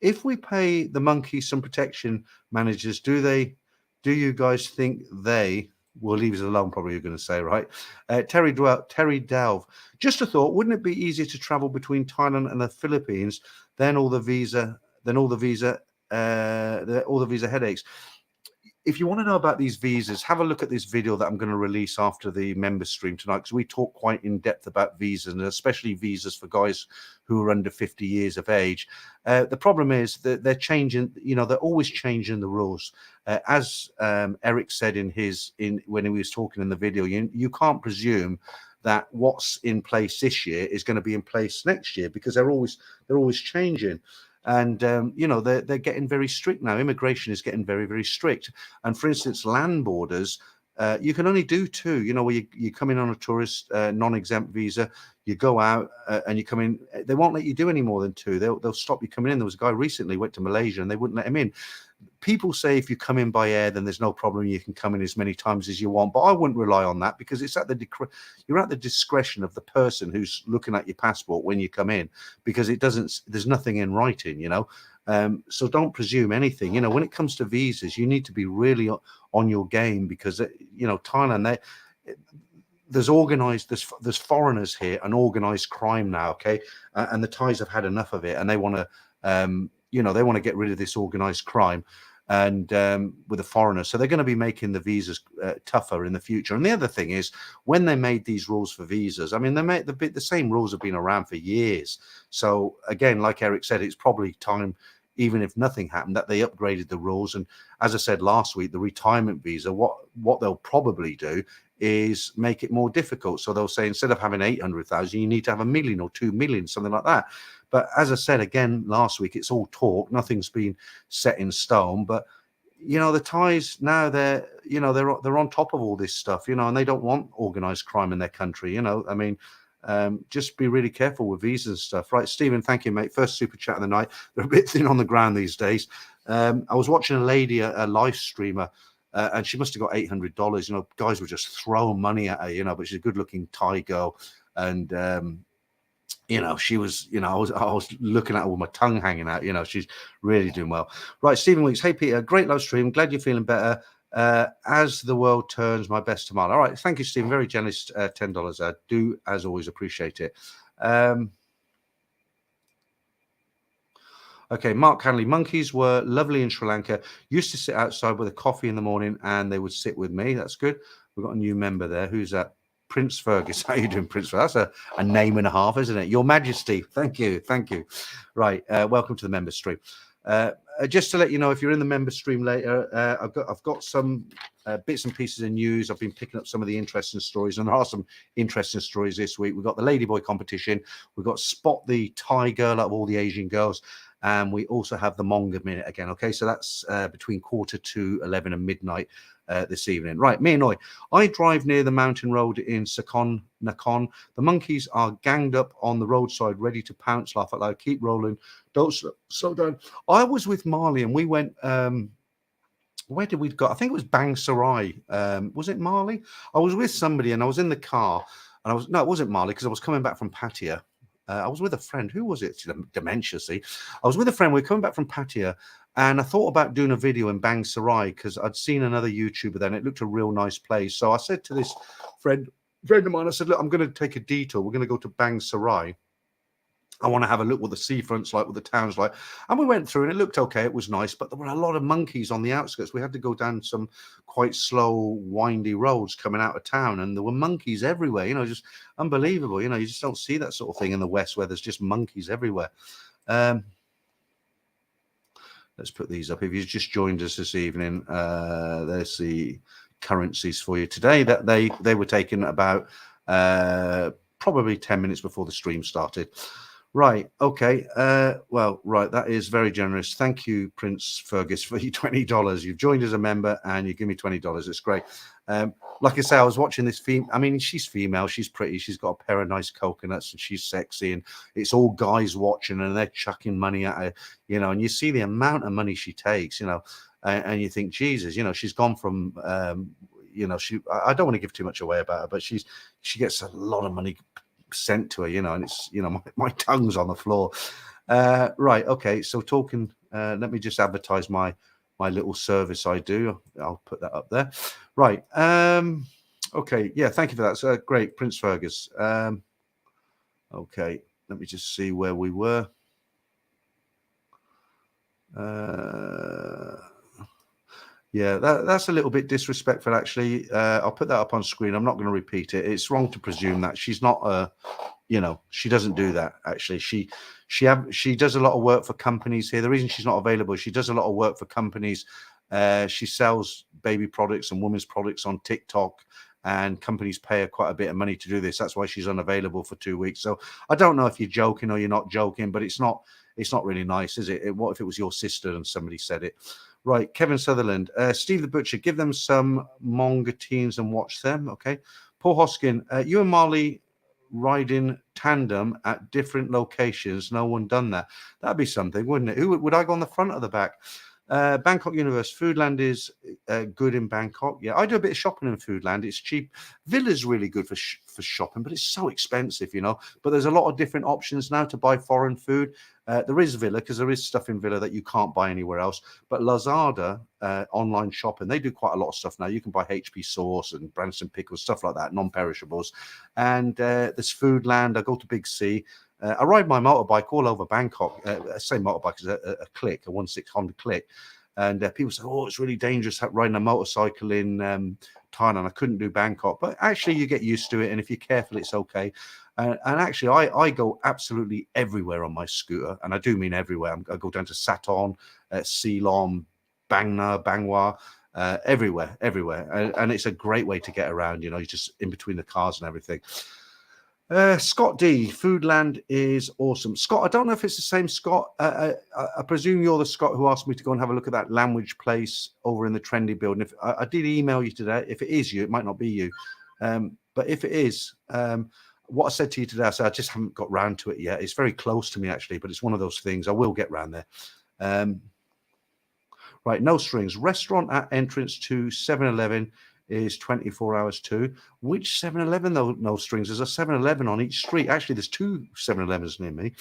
If we pay the monkeys some protection managers, do you guys think they will leave us alone? Probably you're going to say, right? Terry Delve. Just a thought, wouldn't it be easier to travel between Thailand and the Philippines than all the visa headaches? If you want to know about these visas, have a look at this video that I'm going to release after the member stream tonight, because we talk quite in depth about visas, and especially visas for guys who are under 50 years of age. The problem is that they're changing, they're always changing the rules. As Eric said when he was talking in the video, you can't presume that what's in place this year is going to be in place next year, because they're always changing. And, they're getting very strict now. Immigration is getting very, very strict. And for instance, land borders, you can only do two, where you come in on a tourist non-exempt visa, you go out and you come in. They won't let you do any more than two. They'll stop you coming in. There was a guy recently went to Malaysia and they wouldn't let him in. People say if you come in by air, then there's no problem. You can come in as many times as you want. But I wouldn't rely on that, because it's you're at the discretion of the person who's looking at your passport when you come in, because there's nothing in writing, so don't presume anything. When it comes to visas, you need to be really on your game, because, Thailand, there's foreigners here and organized crime now. Okay. And the Thais have had enough of it, and they want to, they want to get rid of this organized crime and with the foreigners. So they're going to be making the visas tougher in the future. And the other thing is, when they made these rules for visas, I mean, they made the same rules have been around for years. So again, like Eric said, it's probably time, even if nothing happened, that they upgraded the rules. And as I said last week, the retirement visa, what they'll probably do is make it more difficult. So they'll say, instead of having 800,000, you need to have 1 million or 2 million, something like that. But as I said again last week, it's all talk. Nothing's been set in stone. But the Thais now, they're on top of all this stuff, and they don't want organized crime in their country. I mean, just be really careful with visas and stuff. Right, Stephen, thank you, mate. First super chat of the night. They're a bit thin on the ground these days. I was watching a lady, a live streamer, and she must have got $800. Guys were just throwing money at her, but she's a good-looking Thai girl, and she was, I was looking at her with my tongue hanging out. She's really doing well. Right, Stephen Weeks. Hey, Peter, great live stream. Glad you're feeling better. As the world turns, my best tomorrow. All right, thank you, Stephen. Very generous, $10. I do, as always, appreciate it. Okay, Mark Hanley. Monkeys were lovely in Sri Lanka. Used to sit outside with a coffee in the morning, and they would sit with me. That's good. We've got a new member there. Who's that? Prince Fergus. How you doing, Prince Fergus? That's a name and a half, isn't it? Your Majesty. Thank you. Right. Welcome to the member stream. Just to let you know, if you're in the member stream later, I've got some bits and pieces of news. I've been picking up some of the interesting stories, and there are some interesting stories this week. We've got the Ladyboy competition. We've got Spot the Thai girl out of all the Asian girls. And we also have the Monga Minute again. Okay, so that's between 11:15 and midnight this evening. Right, me and I drive near the mountain road in Sakon Nakhon. The monkeys are ganged up on the roadside, ready to pounce, laugh out loud, keep rolling, don't slow down. I was with Marley and we went, where did we go? I think it was Bang Sarai. Was it Marley? I was with somebody and I was in the car and no, it wasn't Marley because I was coming back from Pattaya. I was with a friend. Who was it? Dementia, see? I was with a friend. We were coming back from Pattaya, and I thought about doing a video in Bang Sarai because I'd seen another YouTuber there, and it looked a real nice place. So I said to this friend of mine, I said, look, I'm going to take a detour. We're going to go to Bang Sarai. I want to have a look what the seafront's like, what the town's like. And we went through and it looked okay. It was nice, but there were a lot of monkeys on the outskirts. We had to go down some quite slow, windy roads coming out of town. And there were monkeys everywhere, just unbelievable. You just don't see that sort of thing in the West where there's just monkeys everywhere. Let's put these up. If you've just joined us this evening, there's the currencies for you today. That they were taken about probably 10 minutes before the stream started. Right. Okay. Well, right. That is very generous. Thank you, Prince Fergus, for your $20. You've joined as a member and you give me $20. It's great. Like I say, I was watching this female. I mean, she's female. She's pretty. She's got a pair of nice coconuts and she's sexy. And it's all guys watching and they're chucking money at her, and you see the amount of money she takes, and you think, Jesus, she's gone from, I don't want to give too much away about her, but she gets a lot of money sent to her, and it's, my tongue's on the floor. Right. Okay. So talking, let me just advertise my little service I do. I'll put that up there. Right. Okay. Yeah. Thank you for that. So great, Prince Fergus. Okay. Let me just see where we were. Yeah, that's a little bit disrespectful, actually. I'll put that up on screen. I'm not going to repeat it. It's wrong to presume that she's not she doesn't do that. Actually, she does a lot of work for companies here. The reason she's not available, she does a lot of work for companies. She sells baby products and women's products on TikTok, and companies pay her quite a bit of money to do this. That's why she's unavailable for 2 weeks. So I don't know if you're joking or you're not joking, but it's not really nice, is it? What if it was your sister and somebody said it? Right, Kevin Sutherland, Steve the Butcher, give them some manga teens and watch them. Okay, Paul Hoskin, you and Marley riding tandem at different locations. No one done that. That'd be something, wouldn't it? Would I go on the front or the back? Bangkok Universe, Foodland is good in Bangkok. Yeah, I do a bit of shopping in Foodland. It's cheap. Villa's really good for shopping, but it's so expensive, But there's a lot of different options now to buy foreign food. There is Villa because there is stuff in Villa that you can't buy anywhere else. But Lazada, online shopping, they do quite a lot of stuff now. You can buy HP sauce and Branston pickles, stuff like that, non-perishables. And there's Foodland. I go to Big C. I ride my motorbike all over Bangkok. I say motorbike is a Click, a 1.6 Honda Click. And people say, oh, it's really dangerous riding a motorcycle in Thailand. I couldn't do Bangkok. But actually, you get used to it. And if you're careful, it's okay. And actually, I go absolutely everywhere on my scooter. And I do mean everywhere. I go down to Saton, Ceylon, Bang Na, Bangwa, everywhere. And it's a great way to get around. You're just in between the cars and everything. Scott D, Foodland is awesome. Scott, I don't know if it's the same Scott. I presume you're the Scott who asked me to go and have a look at that language place over in the trendy building. If I did email you today, if it is you, it might not be you. But if it is, what I said to you today, I said I just haven't got round to it yet. It's very close to me, actually, but it's one of those things. I will get round there. Right, No Strings. Restaurant at entrance to 7-Eleven is 24 hours too. Which 7-Eleven, though, No Strings? There's a 7-Eleven on each street. Actually, there's 2 7-Elevens near me.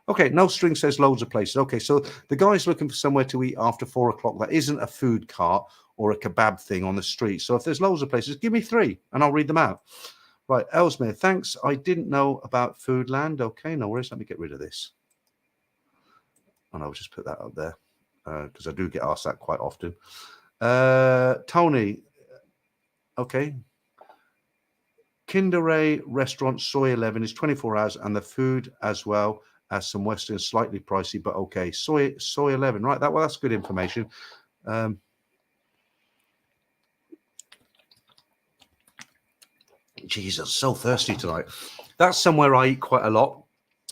Okay, No String says loads of places. Okay, so the guy's looking for somewhere to eat after 4 o'clock that isn't a food cart or a kebab thing on the street. So if there's loads of places, give me 3 and I'll read them out. Right, Ellesmere, thanks. I didn't know about Foodland. Okay, no worries. Let me get rid of this. And I'll just put that up there because I do get asked that quite often. Tony, okay. Kinderay restaurant soy 11 is 24 hours, and the food as well as some Western, slightly pricey, but okay. Soy 11, right? That's good information. Jesus, so thirsty tonight. That's somewhere I eat quite a lot.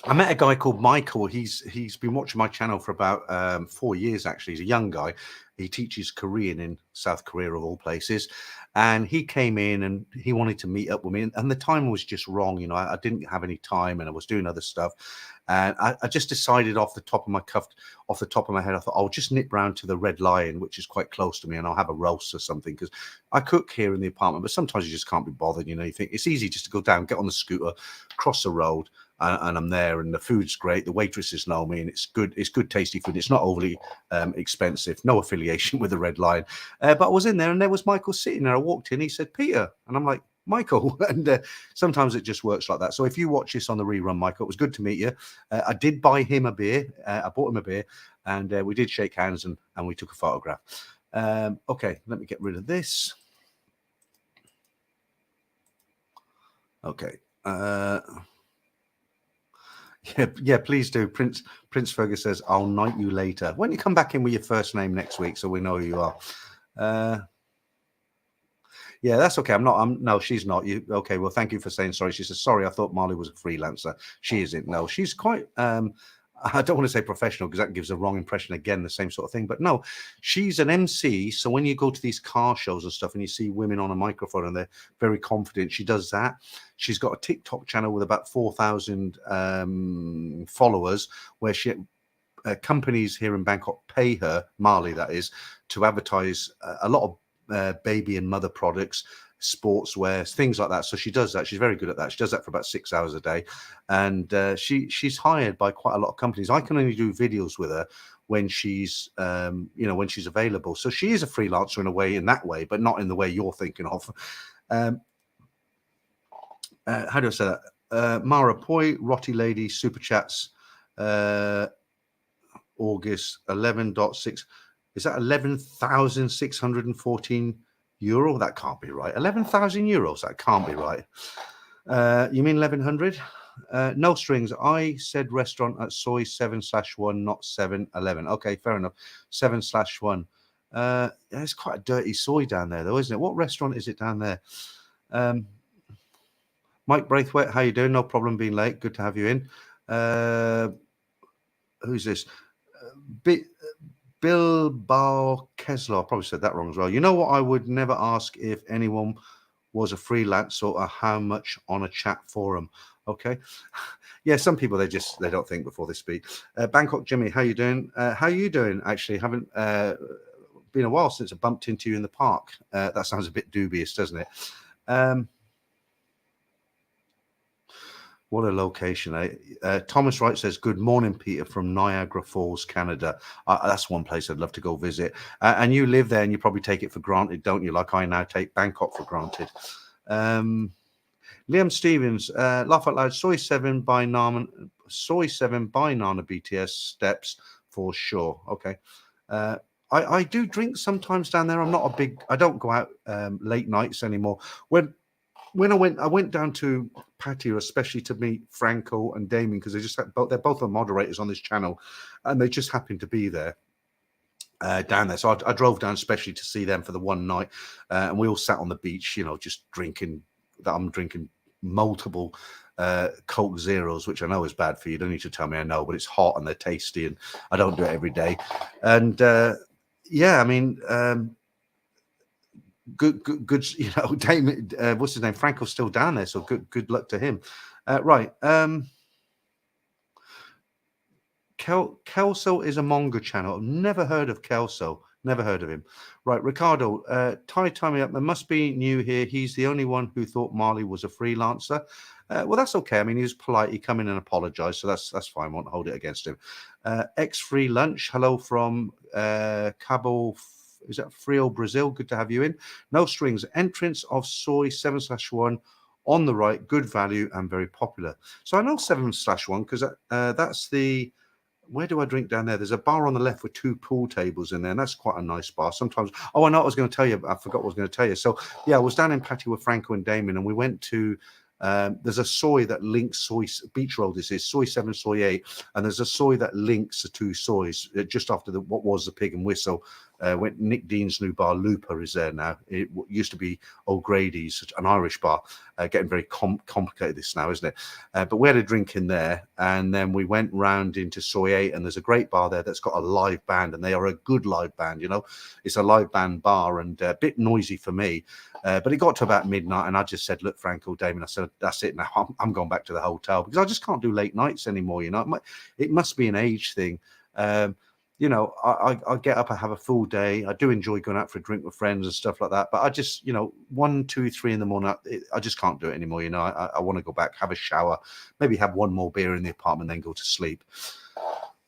I met a guy called Michael. He's been watching my channel for about 4 years, actually. He's a young guy. He teaches Korean in South Korea, of all places. And he came in and he wanted to meet up with me. And the time was just wrong. I didn't have any time and I was doing other stuff. And I just decided off the top of my head, I thought, I'll just nip round to the Red Lion, which is quite close to me, and I'll have a roast or something, because I cook here in the apartment, but sometimes you just can't be bothered. You think it's easy just to go down, get on the scooter, cross the road, and I'm there, and the food's great. The waitresses know me, and it's good. It's good, tasty food. It's not overly expensive. No affiliation with the Red Lion. But I was in there, and there was Michael sitting there. I walked in. He said, "Peter," and I'm like, "Michael." And sometimes it just works like that. So if you watch this on the rerun, Michael, it was good to meet you. I did buy him a beer. I bought him a beer, and we did shake hands, and we took a photograph. Okay, let me get rid of this. Okay. Yeah, please do. Prince Fergus says, "I'll knight you later." When you come back in with your first name next week, so we know who you are. Yeah, that's okay. No, she's not. Okay? Well, thank you for saying sorry. She says, "Sorry, I thought Marley was a freelancer." She isn't. No, she's quite. I don't want to say professional, because that gives a wrong impression. Again, the same sort of thing. But no, she's an MC. So when you go to these car shows and stuff, and you see women on a microphone and they're very confident, she does that. She's got a TikTok channel with about 4,000 followers, where companies here in Bangkok pay her, Marley that is, to advertise a lot of baby and mother products, sportswear, things like that. So she does that. She's very good at that. She does that for about 6 hours a day, and she's hired by quite a lot of companies. I can only do videos with her when she's when she's available. So she is a freelancer in a way, in that way, but not in the way you're thinking of. How do I say that? Mara Poi, Rotty Lady, Super Chats, August 11.6. Is that 11,614 euro? That can't be right. 11,000 euros? That can't be right. You mean 1,100? No strings. I said restaurant at soy 7/1, not 7-11. Okay, fair enough. 7/1. It's quite a dirty soy down there, though, isn't it? What restaurant is it down there? Mike Braithwaite, how you doing? No problem being late. Good to have you in. Who's this? Bilbao Kesler. I probably said that wrong as well. You know what? I would never ask if anyone was a freelancer or how much on a chat forum. Okay. Yeah, some people, they don't think before they speak. Bangkok Jimmy, how you doing? How you doing? Actually, haven't been a while since I bumped into you in the park. That sounds a bit dubious, doesn't it? What a location, eh? Thomas Wright says, "Good morning, Peter, from Niagara Falls, Canada." That's one place I'd love to go visit. And you live there, and you probably take it for granted, don't you? Like I now take Bangkok for granted. Liam Stevens, laugh out loud. Soy 7 by Nana BTS steps for sure. Okay. I do drink sometimes down there. I don't go out late nights anymore. When I went down to Pattaya, especially to meet Franco and Damien, because they're both the moderators on this channel, and they just happened to be there down there. So I drove down especially to see them for the one night, and we all sat on the beach, just drinking. I'm drinking multiple Coke Zeros, which I know is bad for you. You don't need to tell me I know, but it's hot and they're tasty, and I don't do it every day. And yeah, I mean. Good. Damon, what's his name? Franco's still down there, so good luck to him. Right. Kelso is a manga channel. I've never heard of Kelso. Never heard of him. Right, Ricardo, tie me up. There must be new here. He's the only one who thought Marley was a freelancer. Well, that's okay. I mean, he was polite. He come in and apologized, so that's fine. Won't hold it against him. Free lunch. Hello from Cabo. Is that Frio, Brazil? Good to have you in. No strings. Entrance of soy 7/1 on the right. Good value and very popular. So I know 7/1 because that's the where do I drink down there? There's a bar on the left with 2 pool tables in there, and that's quite a nice bar. Sometimes, oh, I know what I was going to tell you. I forgot what I was going to tell you. So, yeah, I was down in Pattaya with Franco and Damien, and we went to, there's a soy that links soy, beach roll, this is soy 7, soy 8, and there's a soy that links the 2 soys just after what was the Pig and Whistle. Went Nick Dean's new bar, Looper, is there now. It used to be O'Grady's, an Irish bar. Getting very complicated this now, isn't it? But we had a drink in there, and then we went round into Soy 8, and there's a great bar there that's got a live band, and they are a good live band, you know. It's a live band bar, and a bit noisy for me. But it got to about midnight, and I just said, look, Franco, Damien, I said, that's it now. I'm going back to the hotel because I just can't do late nights anymore, you know. It must be an age thing. You know, I get up, I have a full day. I do enjoy going out for a drink with friends and stuff like that. But I just, you know, 1, 2, 3 in the morning, I just can't do it anymore. You know, I want to go back, have a shower, maybe have 1 more beer in the apartment, then go to sleep.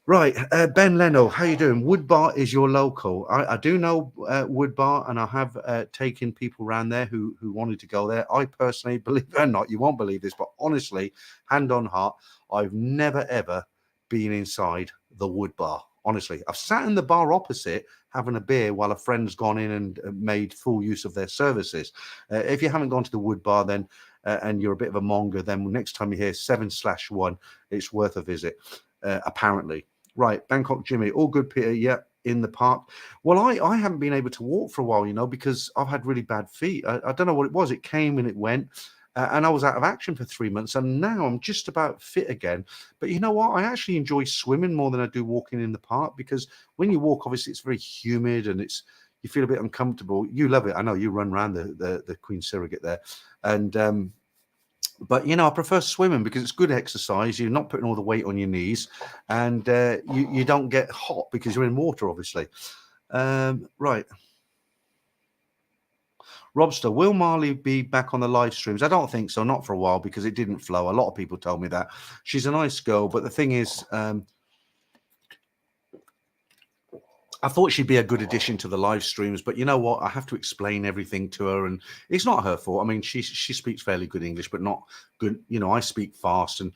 Right, Ben Leno, how you doing? Wood Bar is your local. I do know Wood Bar, and I have taken people around there who wanted to go there. I personally, believe it or not, you won't believe this, but honestly, hand on heart, I've never ever been inside the Wood Bar. Honestly, I've sat in the bar opposite having a beer while a friend's gone in and made full use of their services. If you haven't gone to the Wood Bar, then and you're a bit of a monger, then next time you hear 7/1, it's worth a visit, apparently. Right, Bangkok Jimmy, all good, Peter. Yeah, in the park. Well, I haven't been able to walk for a while, you know, because I've had really bad feet. I don't know what it was. It came and it went. And I was out of action for 3 months, and now I'm just about fit again. But you know what? I actually enjoy swimming more than I do walking in the park, because when you walk, obviously it's very humid and you feel a bit uncomfortable. You love it. I know you run around the Queen Surrogate there, and but you know, I prefer swimming because it's good exercise. You're not putting all the weight on your knees, and you don't get hot because you're in water, obviously. Right. Robster, will Marley be back on the live streams? I don't think so, not for a while, because it didn't flow. A lot of people told me that. She's a nice girl, but the thing is, I thought she'd be a good addition to the live streams, but you know what? I have to explain everything to her, and it's not her fault. I mean, she speaks fairly good English, but not good. You know, I speak fast, and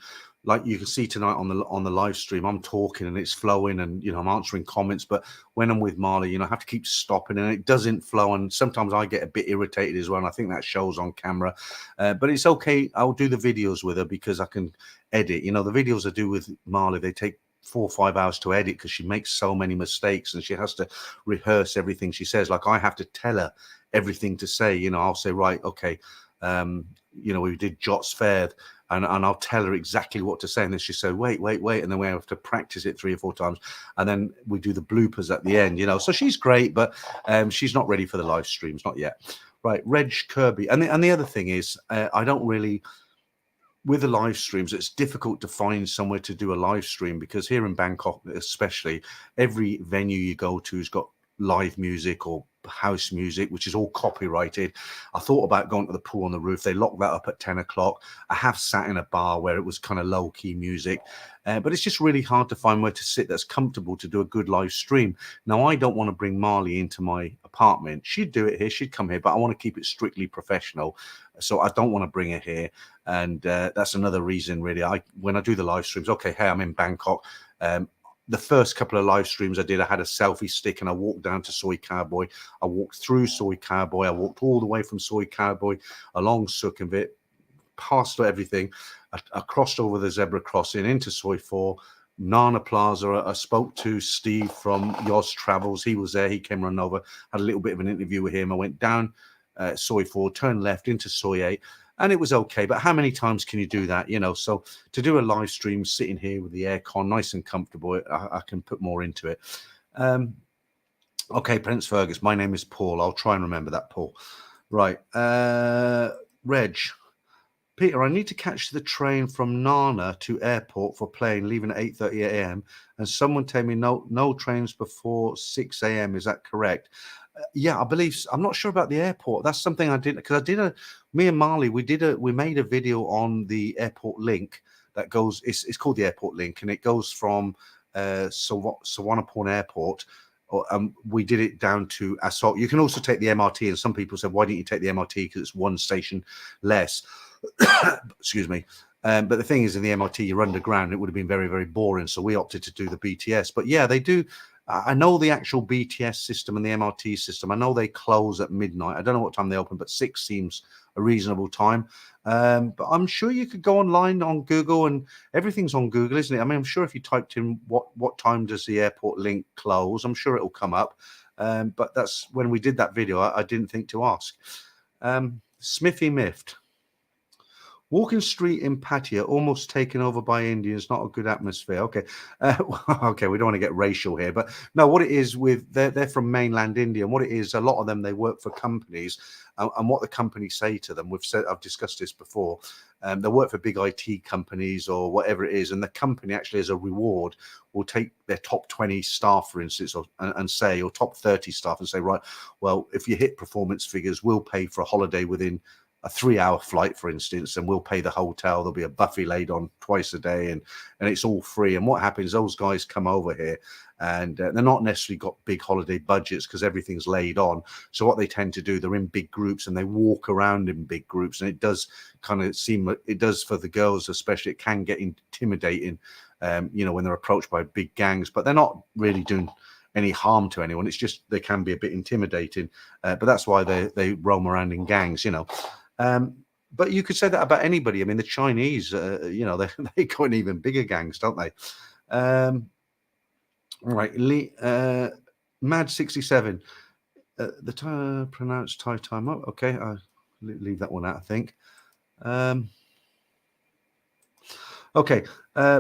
like you can see tonight on the live stream, I'm talking and it's flowing, and you know, I'm answering comments. But when I'm with Marley, you know, I have to keep stopping, and it doesn't flow. And sometimes I get a bit irritated as well, and I think that shows on camera. But it's okay. I'll do the videos with her because I can edit. You know, the videos I do with Marley, they take 4 or 5 hours to edit because she makes so many mistakes and she has to rehearse everything she says. Like, I have to tell her everything to say. You know, I'll say, right, okay, you know, we did Jots Fair, and I'll tell her exactly what to say, and then she said, wait, and then we have to practice it 3 or 4 times, and then we do the bloopers at the end. You know, so she's great, but she's not ready for the live streams, not yet. Right, Reg Kirby, and the other thing is, I don't really. With the live streams, it's difficult to find somewhere to do a live stream, because here in Bangkok, especially, every venue you go to has got live music or house music, which is all copyrighted. I thought about going to the pool on the roof. They locked that up at 10 o'clock. I have sat in a bar where it was kind of low key music, but it's just really hard to find where to sit that's comfortable to do a good live stream. Now, I don't want to bring Marley into my apartment. She'd do it here. She'd come here, but I want to keep it strictly professional. So I don't want to bring her here. And that's another reason, really. When I do the live streams, okay, hey, I'm in Bangkok. The first couple of live streams I did, I had a selfie stick and I walked down to Soy Cowboy. I walked through Soy Cowboy. I walked all the way from Soy Cowboy along Sukhumvit, past everything. I crossed over the zebra crossing into Soy 4, Nana Plaza. I spoke to Steve from Yoz Travels. He was there. He came running over, had a little bit of an interview with him. I went down Soy 4, turned left into Soy 8. And it was okay, but how many times can you do that? You know, so to do a live stream sitting here with the aircon, nice and comfortable, I can put more into it. Okay, Prince Fergus, my name is Paul. I'll try and remember that, Paul. Right, Reg, Peter, I need to catch the train from Nana to airport for plane, leaving at 8:30 a.m. And someone told me no trains before 6 a.m. Is that correct? Yeah, I believe. I'm not sure about the airport. That's something I did, because me and Marley, we made a video on the airport link that goes. It's called the airport link, and it goes from Suvarnabhumi Airport. We did it down to Assault. You can also take the MRT, and some people said, why didn't you take the MRT? Because it's one station less. Excuse me. But the thing is, in the MRT, you're underground. It would have been very, very boring. So we opted to do the BTS. But yeah, they do. I know the actual BTS system and the MRT system. I know they close at midnight. I don't know what time they open, but 6 seems a reasonable time. But I'm sure you could go online on Google, and everything's on Google, isn't it? I mean, I'm sure if you typed in what time does the airport link close, I'm sure it'll come up. But that's when we did that video. I didn't think to ask. Smithy Miffed. Walking street in Pattaya, almost taken over by Indians, not a good atmosphere. Okay. Okay, we don't want to get racial here, but no, what it is with, they're from mainland India, and what it is, a lot of them, they work for companies, and what the companies say to them, I've discussed this before, they work for big IT companies or whatever it is, and the company actually as a reward will take their top 20 staff, for instance, and say, or top 30 staff, and say, right, well, if you hit performance figures, we'll pay for a holiday within a 3-hour flight, for instance, and we'll pay the hotel. There'll be a buffet laid on twice a day, and it's all free. And what happens, those guys come over here, and they're not necessarily got big holiday budgets because everything's laid on. So what they tend to do, they're in big groups and they walk around in big groups, and it does kind of seem, it does for the girls especially, it can get intimidating, you know, when they're approached by big gangs, but they're not really doing any harm to anyone. It's just they can be a bit intimidating, but that's why they roam around in gangs, you know. But you could say that about anybody. I mean, the Chinese, you know, they got even bigger gangs, don't they? Right, Mad 67. The pronounced Thai time up. Okay, I'll leave that one out, I think. Okay,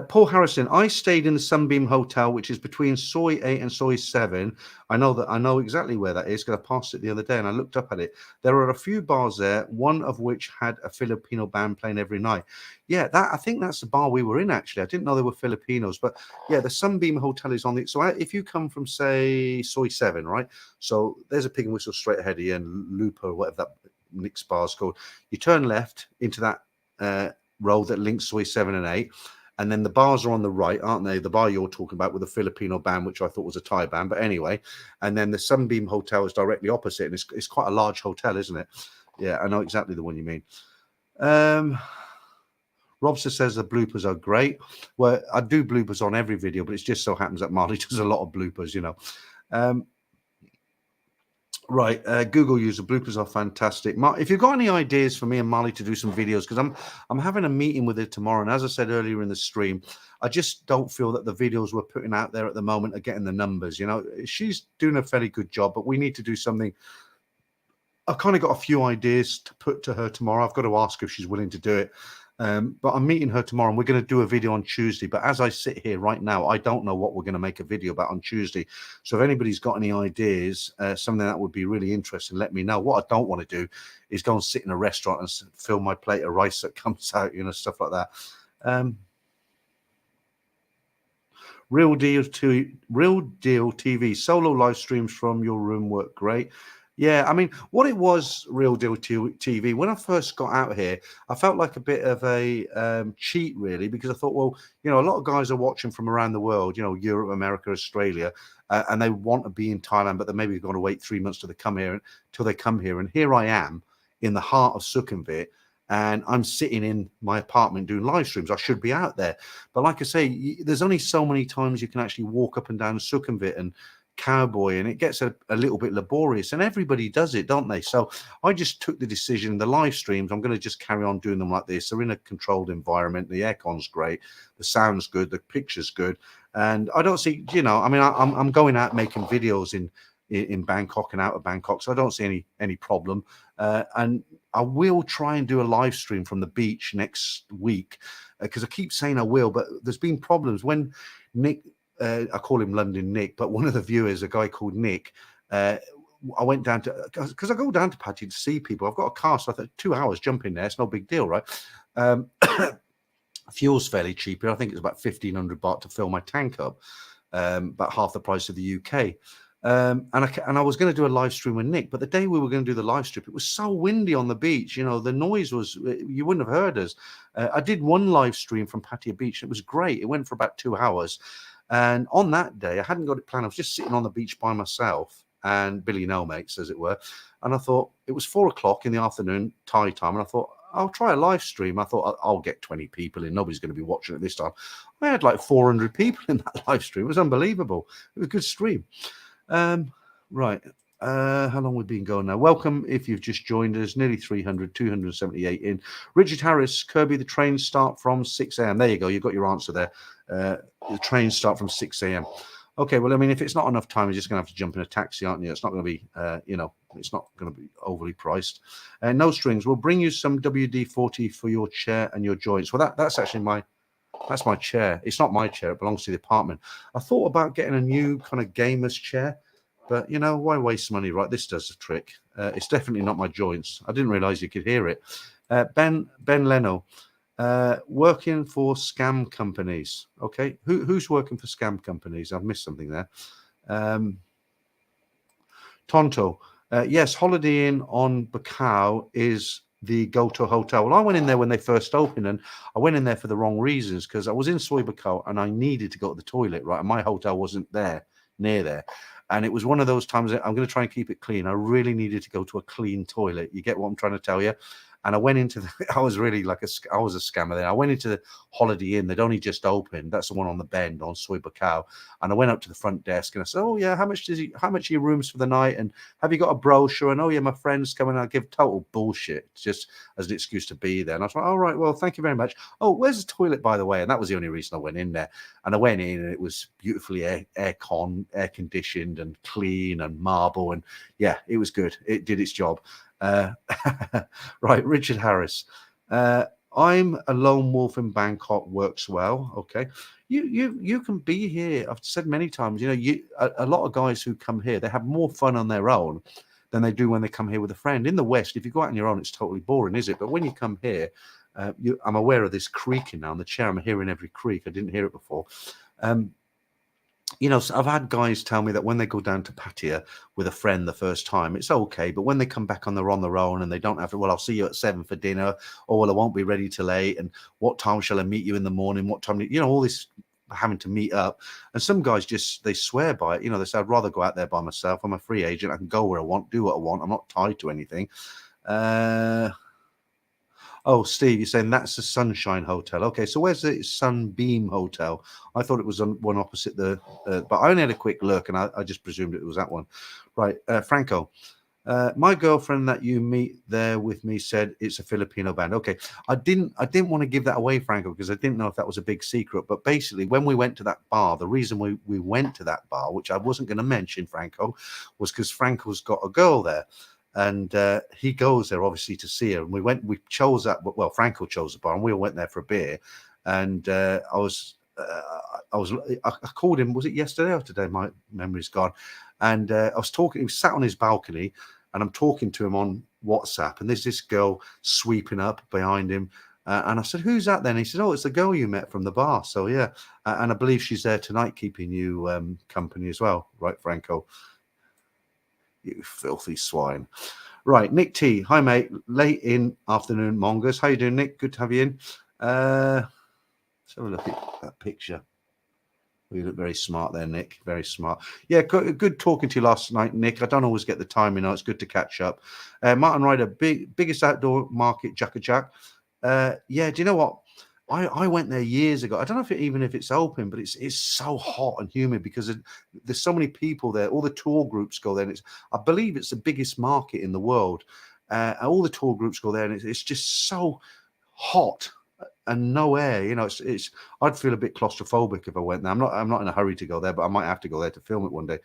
Paul Harrison. I stayed in the Sunbeam Hotel, which is between Soi 8 and Soi 7. I know exactly where that is because I passed it the other day and I looked up at it. There are a few bars there, one of which had a Filipino band playing every night. Yeah, I think that's the bar we were in, actually. I didn't know there were Filipinos, but yeah, the Sunbeam Hotel is on the. So if you come from, say, Soi 7, right? So there's a Pig and Whistle straight ahead of you, and Lupa, or whatever that Nick's bar is called. You turn left into that road that links Soi 7 and 8, and then the bars are on the right, aren't they? The bar you're talking about with the Filipino band, which I thought was a Thai band, but anyway, and then the Sunbeam Hotel is directly opposite, and it's quite a large hotel, isn't it? Yeah, I know exactly the one you mean. Robster says the bloopers are great. Well, I do bloopers on every video, but it just so happens that Marley does a lot of bloopers, you know. Right, Google user bloopers are fantastic. If you've got any ideas for me and Marley to do some videos, because I'm having a meeting with her tomorrow, and as I said earlier in the stream, I just don't feel that the videos we're putting out there at the moment are getting the numbers. You know, she's doing a fairly good job, but we need to do something. I've kind of got a few ideas to put to her tomorrow. I've got to ask if she's willing to do it. But I'm meeting her tomorrow, and we're going to do a video on Tuesday. But as I sit here right now, I don't know what we're going to make a video about on Tuesday. So if anybody's got any ideas, something that would be really interesting, let me know. What I don't want to do is go and sit in a restaurant and fill my plate of rice that comes out, you know, stuff like that. Real Deal TV solo live streams from your room work great. Yeah, I mean, what it was, Real Deal TV, when I first got out here, I felt like a bit of a cheat, really, because I thought, well, you know, a lot of guys are watching from around the world, you know, Europe, America, Australia, and they want to be in Thailand, but they maybe got to wait 3 months till they come here. And here I am in the heart of Sukhumvit, and I'm sitting in my apartment doing live streams. I should be out there. But like I say, there's only so many times you can actually walk up and down Sukhumvit and cowboy, and it gets a little bit laborious, and everybody does it, don't they? So I just took the decision, the live streams, I'm going to just carry on doing them like this. They're in a controlled environment, the aircon's great, the sound's good, the picture's good, and I don't see, you know, I mean, I'm going out making videos in Bangkok and out of Bangkok, so I don't see any problem, and I will try and do a live stream from the beach next week, because I keep saying I will, but there's been problems when Nick, I call him London Nick, but one of the viewers, a guy called Nick, I went down to, because I go down to Pattaya to see people. I've got a car, so I thought 2 hours jumping there, it's no big deal, right? Fuel's fairly cheap here. I think it's about 1,500 baht to fill my tank up, about half the price of the UK. And I was going to do a live stream with Nick, but the day we were going to do the live stream, it was so windy on the beach. You know, the noise was, you wouldn't have heard us. I did one live stream from Pattaya Beach, and it was great. It went for about 2 hours. And on that day, I hadn't got it planned. I was just sitting on the beach by myself and Billy No Mates, as it were. And I thought, it was 4 o'clock in the afternoon, Thai time. And I thought, I'll try a live stream. I thought I'll get 20 people in. Nobody's going to be watching it this time. I had like 400 people in that live stream. It was unbelievable. It was a good stream. Right. How long we've been going now? Welcome if you've just joined us. Nearly 300, 278 in. Richard Harris, Kirby, the trains start from 6 a.m. There you go. You've got your answer there. The trains start from 6 a.m. Okay, well, I mean, if it's not enough time, you're just going to have to jump in a taxi, aren't you? It's not going to be, it's not going to be overly priced. No strings. We'll bring you some WD-40 for your chair and your joints. Well, that's actually that's my chair. It's not my chair. It belongs to the apartment. I thought about getting a new kind of gamer's chair, but, why waste money, right? This does the trick. It's definitely not my joints. I didn't realize you could hear it. Ben Leno. Working for scam companies. Okay, who's working for scam companies? I've missed something there. Tonto, yes, Holiday Inn on Bacau is the go-to hotel. Well, I went in there when they first opened, and I went in there for the wrong reasons because I was in Soy Bacau and I needed to go to the toilet, right? And my hotel wasn't near there. And it was one of those times that I'm going to try and keep it clean. I really needed to go to a clean toilet. You get what I'm trying to tell you? And I went into I was really I was a scammer then. I went into the Holiday Inn. They'd only just opened. That's the one on the bend on Soy Bacau. And I went up to the front desk and I said, oh yeah, how much are your rooms for the night? And have you got a brochure? And oh yeah, my friend's coming. I give total bullshit just as an excuse to be there. And I was like, all right, well, thank you very much. Oh, where's the toilet, by the way? And that was the only reason I went in there. And I went in and it was beautifully air conditioned and clean and marble. And yeah, it was good. It did its job. Right, Richard Harris. I'm a lone wolf in Bangkok. Works well. Okay, you can be here. I've said many times. A lot of guys who come here, they have more fun on their own than they do when they come here with a friend. In the West, if you go out on your own, it's totally boring, is it? But when you come here, I'm aware of this creaking now on the chair. I'm hearing every creak. I didn't hear it before. So I've had guys tell me that when they go down to Pattaya with a friend the first time, it's okay. But when they come back on their own and they don't have to, well, I'll see you at 7 for dinner, or well, I won't be ready till 8. And what time shall I meet you in the morning? What time, all this having to meet up. And some guys they swear by it. They say, I'd rather go out there by myself. I'm a free agent. I can go where I want, do what I want. I'm not tied to anything. Oh, Steve, you're saying that's the Sunshine Hotel. Okay, so where's the Sunbeam Hotel? I thought it was on one opposite but I only had a quick look and I just presumed it was that one. Right, Franco. My girlfriend that you meet there with me said it's a Filipino band. Okay, I didn't want to give that away, Franco, because I didn't know if that was a big secret. But basically, when we went to that bar, the reason we went to that bar, which I wasn't going to mention, Franco, was because Franco's got a girl there. And he goes there obviously to see her. And we chose that. Well, Franco chose the bar, and we all went there for a beer. And I called him. Was it yesterday or today? My memory's gone. And I was talking. He was sat on his balcony, and I'm talking to him on WhatsApp. And there's this girl sweeping up behind him. And I said, "Who's that then?" He said, "Oh, it's the girl you met from the bar." So yeah, and I believe she's there tonight, keeping you company as well, right, Franco? You filthy swine. Right, Nick T. Hi, mate. Late in afternoon, Mongers. How you doing, Nick? Good to have you in. Let's have a look at that picture. You look very smart there, Nick. Very smart. Yeah, good talking to you last night, Nick. I don't always get the time, It's good to catch up. Martin Ryder, biggest outdoor market, Jack. Yeah, do you know what? I went there years ago. I don't know if it's open, but it's so hot and humid because there's so many people there. All the tour groups go there. And I believe it's the biggest market in the world. All the tour groups go there, and it's just so hot and no air. I'd feel a bit claustrophobic if I went there. I'm not in a hurry to go there, but I might have to go there to film it one day.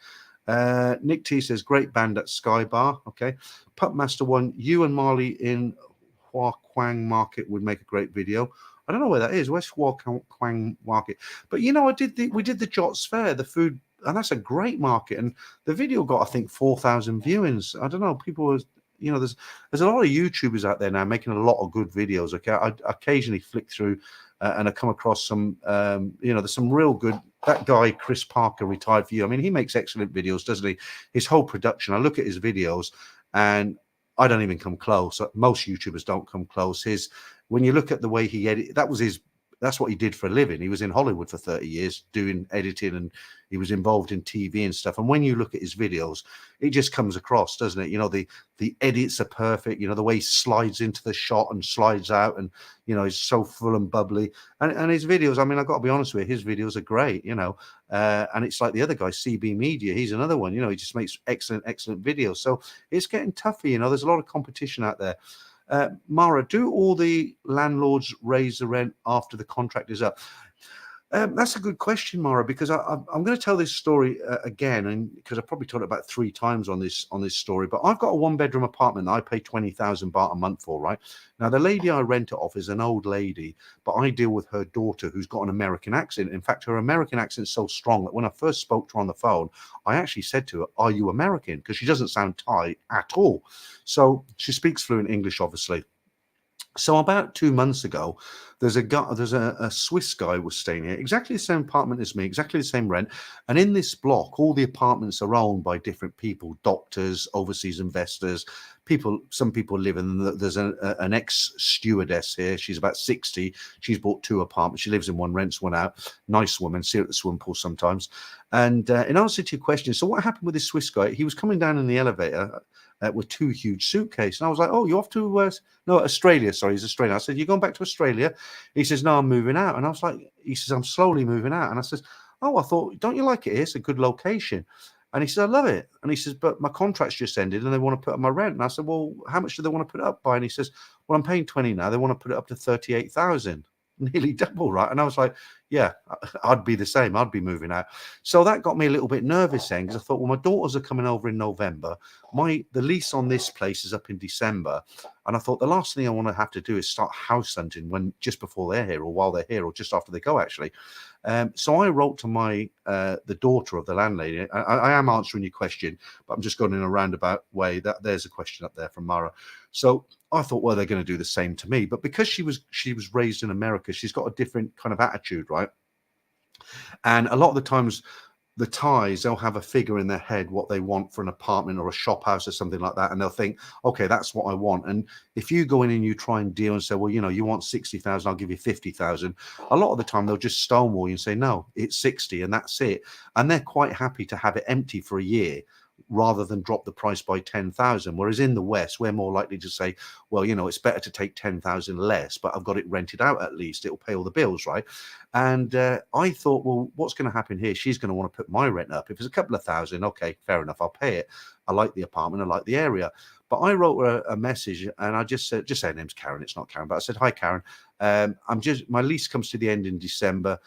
Nick T says, great band at Sky Bar. Okay. Pup Master 1, you and Marley in Hua Quang Market would make a great video. I don't know where that is. Where's Hua Quang Market? But we did the Jots Fair, the food, and that's a great market. And the video got, I think, 4,000 viewings. I don't know. People was, there's a lot of YouTubers out there now making a lot of good videos. Okay, I occasionally flick through and I come across some, there's some real good. That guy Chris Parker, Retired for You. I mean, he makes excellent videos, doesn't he? His whole production. I look at his videos, and I don't even come close. Most YouTubers don't come close. When you look at the way he edited, that was his that's what he did for a living. He was in Hollywood for 30 years doing editing, and he was involved in TV and stuff. And when you look at his videos, it just comes across, doesn't it? You know, the edits are perfect. You know, the way he slides into the shot and slides out, and you know, he's so full and bubbly. And his videos, I mean, I've got to be honest with you, his videos are great, you know. And it's like the other guy, CB Media, he's another one, you know, he just makes excellent videos. So it's getting tougher, you know, there's a lot of competition out there. Mara, do all the landlords raise the rent after the contract is up? That's a good question, Mara, because I'm going to tell this story again, and because I've probably told it about 3 times on this story. But I've got a 1-bedroom apartment that I pay 20,000 baht a month for. Right now, the lady I rent it off is an old lady, but I deal with her daughter who's got an American accent. In fact, her American accent's so strong that when I first spoke to her on the phone, I actually said to her, "Are you American?" Because she doesn't sound Thai at all. So she speaks fluent English, obviously. So about 2 months ago, there's a Swiss guy was staying here, exactly the same apartment as me, exactly the same rent. And in this block, all the apartments are owned by different people, doctors, overseas investors, people. Some people live in them. There's an ex-stewardess here. She's about 60. She's bought 2 apartments. She lives in one, rents one out. Nice woman. See her at the swimming pool sometimes. And in answer to your question, so what happened with this Swiss guy? He was coming down in the elevator with 2 huge suitcases. And I was like, "Oh, you off to no, Australia? Sorry, he's Australian." I said, "You're going back to Australia?" He says, "No, I'm moving out." And I was like, he says, "I'm slowly moving out." And I says, "Oh, I thought, don't you like it here? It's a good location." And he says, "I love it." And he says, "But my contract's just ended and they want to put up my rent." And I said, "Well, how much do they want to put it up by?" And he says, "Well, I'm paying 20 now. They want to put it up to 38,000. Nearly double, right?" And I was like, "Yeah, I'd be the same. I'd be moving out." So that got me a little bit nervous then, because I thought, well, my daughters are coming over in November. The lease on this place is up in December. And I thought the last thing I want to have to do is start house hunting when just before they're here, or while they're here, or just after they go, actually. So I wrote to the daughter of the landlady. I am answering your question, but I'm just going in a roundabout way. There's a question up there from Mara. So I thought, well, they're going to do the same to me. But because she was raised in America, she's got a different kind of attitude, right? And a lot of the times, the Thais, they'll have a figure in their head what they want for an apartment or a shop house or something like that, and they'll think, okay, that's what I want. And if you go in and you try and deal and say, well, you know, you want 60,000, I'll give you 50,000. A lot of the time they'll just stonewall you and say, no, it's 60 and that's it. And they're quite happy to have it empty for a year rather than drop the price by 10,000. Whereas in the West, we're more likely to say, well, you know, it's better to take 10,000 less, but I've got it rented out at least. It'll pay all the bills, right? And I thought, well, what's going to happen here? She's going to want to put my rent up. If it's a couple of thousand, okay, fair enough, I'll pay it. I like the apartment, I like the area. But I wrote her a message, and I just said, just say her name's Karen, it's not Karen, but I said, "Hi, Karen. My lease comes to the end in December.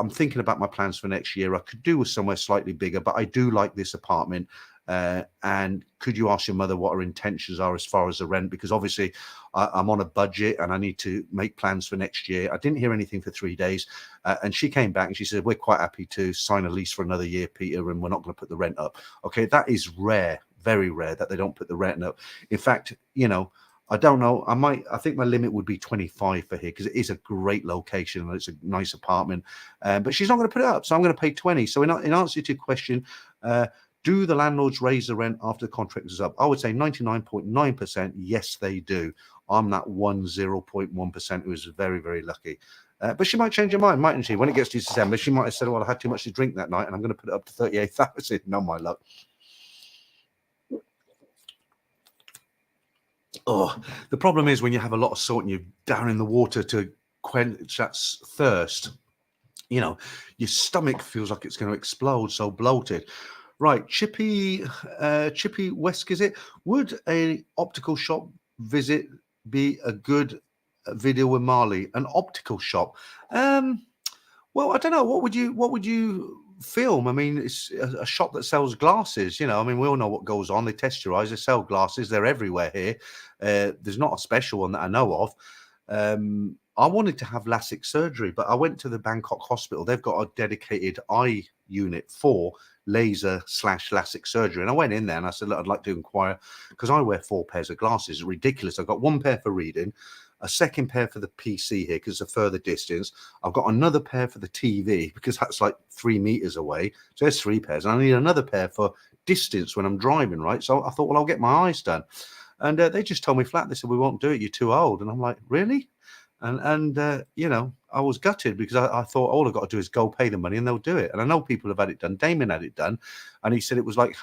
I'm thinking about my plans for next year. I could do with somewhere slightly bigger, but I do like this apartment. And could you ask your mother what her intentions are as far as the rent? Because obviously I'm on a budget and I need to make plans for next year." I didn't hear anything for 3 days. And she came back and she said, "We're quite happy to sign a lease for another year, Peter, and we're not going to put the rent up." Okay, that is rare, very rare that they don't put the rent up. In fact, you know, I don't know. I think my limit would be 25 for here because it is a great location and it's a nice apartment. But she's not going to put it up, so I'm going to pay 20. So in answer to your question, do the landlords raise the rent after the contract is up? I would say 99.9%. Yes, they do. I'm that 0.1% who is very, very lucky. But she might change her mind, mightn't she? When it gets to December, she might have said, "Well, I had too much to drink that night and I'm going to put it up to 38,000. No, my luck. Oh, the problem is when you have a lot of salt and you're down in the water to quench that thirst, you know, your stomach feels like it's going to explode, so bloated. Right, Chippy Wesk, is it? Would a optical shop visit be a good video with Marley? An optical shop? Well, I don't know. What would you film? I mean, it's a shop that sells glasses. You know, I mean, we all know what goes on. They test your eyes. They sell glasses. They're everywhere here. There's not a special one that I know of. I wanted to have LASIK surgery, but I went to the Bangkok hospital. They've got a dedicated eye unit for laser/LASIK surgery. And I went in there and I said, "Look, I'd like to inquire," because I wear 4 pairs of glasses. It's ridiculous. I've got 1 pair for reading, a second pair for the PC here because it's a further distance. I've got another pair for the TV because that's like 3 meters away. So there's 3 pairs. And I need another pair for distance when I'm driving, right? So I thought, well, I'll get my eyes done. And they just told me flat. They said, "We won't do it. You're too old." And I'm like, "Really?" And you know, I was gutted because I thought all I've got to do is go pay the money and they'll do it. And I know people have had it done. Damon had it done, and he said it was like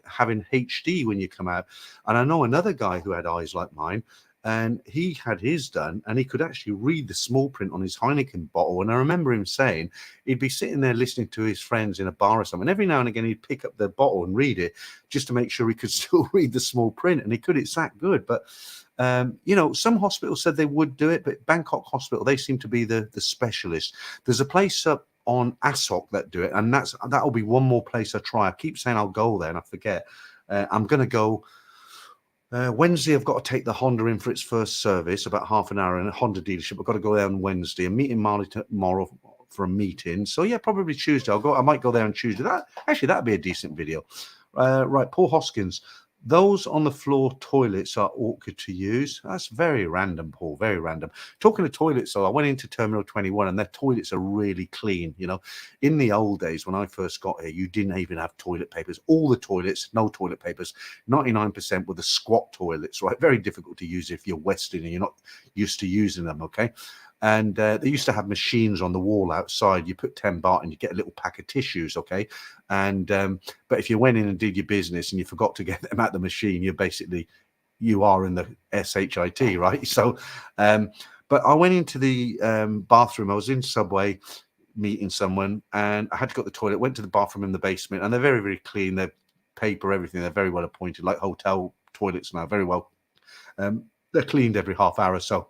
having HD when you come out. And I know another guy who had eyes like mine, and he had his done, and he could actually read the small print on his Heineken bottle. And I remember him saying he'd be sitting there listening to his friends in a bar or something. Every now and again, he'd pick up the bottle and read it just to make sure he could still read the small print, and he could. It's that good, but. You know, some hospitals said they would do it, but Bangkok Hospital, they seem to be the specialist. There's a place up on Asok that do it, and that'll be one more place I try. I keep saying I'll go there, and I forget. I'm going to go Wednesday. I've got to take the Honda in for its first service, about half an hour in a Honda dealership. I've got to go there on Wednesday. I'm meeting Marley tomorrow for a meeting. So yeah, probably Tuesday. I might go there on Tuesday. That'd be a decent video. Right, Paul Hoskins. Those on the floor toilets are awkward to use. That's very random, Paul, very random. Talking of toilets, though, I went into Terminal 21 and their toilets are really clean. You know, in the old days when I first got here, you didn't even have toilet papers. All the toilets, no toilet papers. 99% were the squat toilets, right? Very difficult to use if you're Western and you're not used to using them, okay? And they used to have machines on the wall outside. You put 10 baht and you get a little pack of tissues, okay? And but if you went in and did your business and you forgot to get them out the machine, you are in the SHIT, right? So, but I went into the bathroom. I was in Subway meeting someone, and I had to go to the toilet. Went to the bathroom in the basement, and they're very, very clean. They're paper, everything. They're very well appointed, like hotel toilets now. Very well. They're cleaned every half hour or so.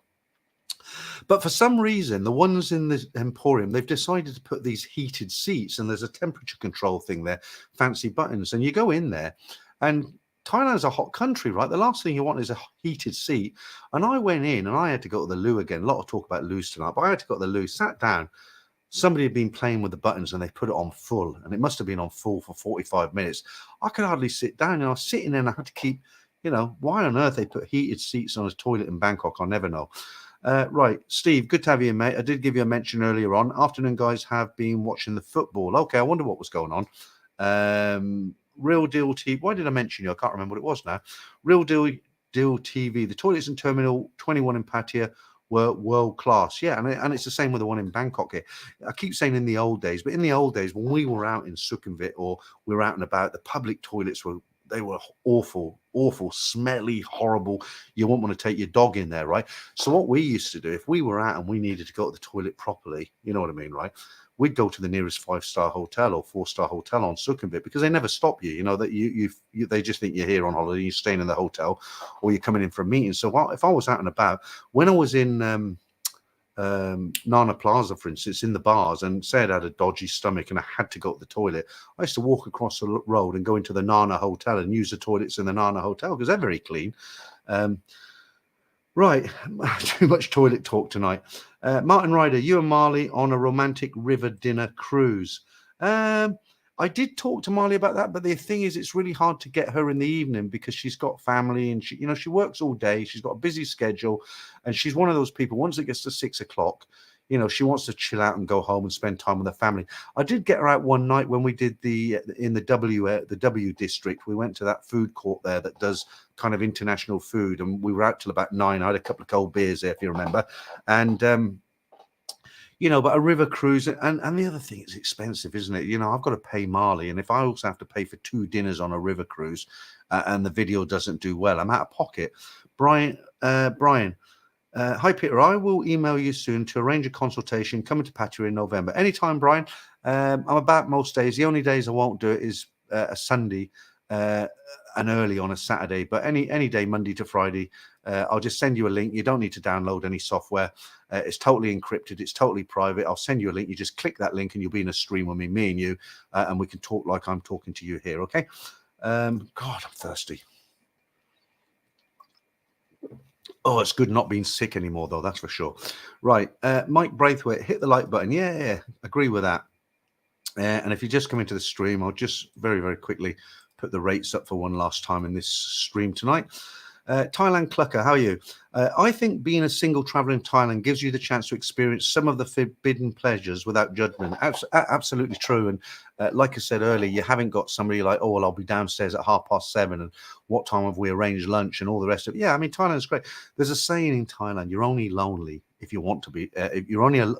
But for some reason, the ones in the Emporium, they've decided to put these heated seats, and there's a temperature control thing there, fancy buttons. And you go in there, and Thailand's a hot country, right? The last thing you want is a heated seat. And I went in and I had to go to the loo again. A lot of talk about loos tonight, but I had to go to the loo, sat down. Somebody had been playing with the buttons and they put it on full, and it must have been on full for 45 minutes. I could hardly sit down, and I was sitting there and I had to keep, you know, why on earth they put heated seats on a toilet in Bangkok, I'll never know. Right, Steve, good to have you, mate. I did give you a mention earlier on. Afternoon guys have been watching the football. Okay, I wonder what was going on. Real Deal TV. Why did I mention you? I can't remember what it was now. Real Deal TV. The toilets in Terminal 21 in Pattaya were world class. Yeah, and it's the same with the one in Bangkok here. I keep saying in the old days, but in the old days when we were out in Sukhumvit or we were out and about, the public toilets were awful, smelly, horrible. You wouldn't want to take your dog in there, right? So what we used to do, if we were out and we needed to go to the toilet properly, you know what I mean, right? We'd go to the nearest 5-star hotel or 4-star hotel on Sukhumvit, because they never stop you. You know that you they just think you're here on holiday, you're staying in the hotel, or you're coming in for a meeting. So if I was out and about, when I was in Nana Plaza, for instance, in the bars, and said I had a dodgy stomach and I had to go to the toilet, I used to walk across the road and go into the Nana Hotel and use the toilets in the Nana Hotel because they're very clean. Right, too much toilet talk tonight. Martin Ryder, you and Marley on a romantic river dinner cruise. I did talk to Marley about that, but the thing is, it's really hard to get her in the evening because she's got family and she works all day. She's got a busy schedule, and she's one of those people. Once it gets to 6 o'clock, she wants to chill out and go home and spend time with her family. I did get her out one night when we did in the W district. We went to that food court there that does kind of international food, and we were out till about 9. I had a couple of cold beers there, if you remember, and. But a river cruise, and the other thing, it's expensive, isn't it? I've got to pay Marley, and if I also have to pay for 2 dinners on a river cruise, and the video doesn't do well, I'm out of pocket. Brian, hi Peter, I will email you soon to arrange a consultation coming to Pattaya in November. Anytime, Brian. I'm about most days. The only days I won't do it is a Sunday and early on a Saturday, but any day, Monday to Friday. I'll just send you a link. You don't need to download any software. It's totally encrypted. It's totally private. I'll send you a link. You just click that link and you'll be in a stream with me and you, and we can talk like I'm talking to you here. Okay. God, I'm thirsty. Oh, it's good not being sick anymore, though. That's for sure. Right. Mike Braithwaite, hit the like button. Yeah. Agree with that. And if you just come into the stream, I'll just very, very quickly put the rates up for one last time in this stream tonight. Thailand Clucker, how are you? I think being a single traveler in Thailand gives you the chance to experience some of the forbidden pleasures without judgment. Absolutely true. And like I said earlier, you haven't got somebody like, oh, well, I'll be downstairs at 7:30, and what time have we arranged lunch and all the rest of it. Yeah, I mean, Thailand's great. There's a saying in Thailand, you're only lonely if you want to be. If you're only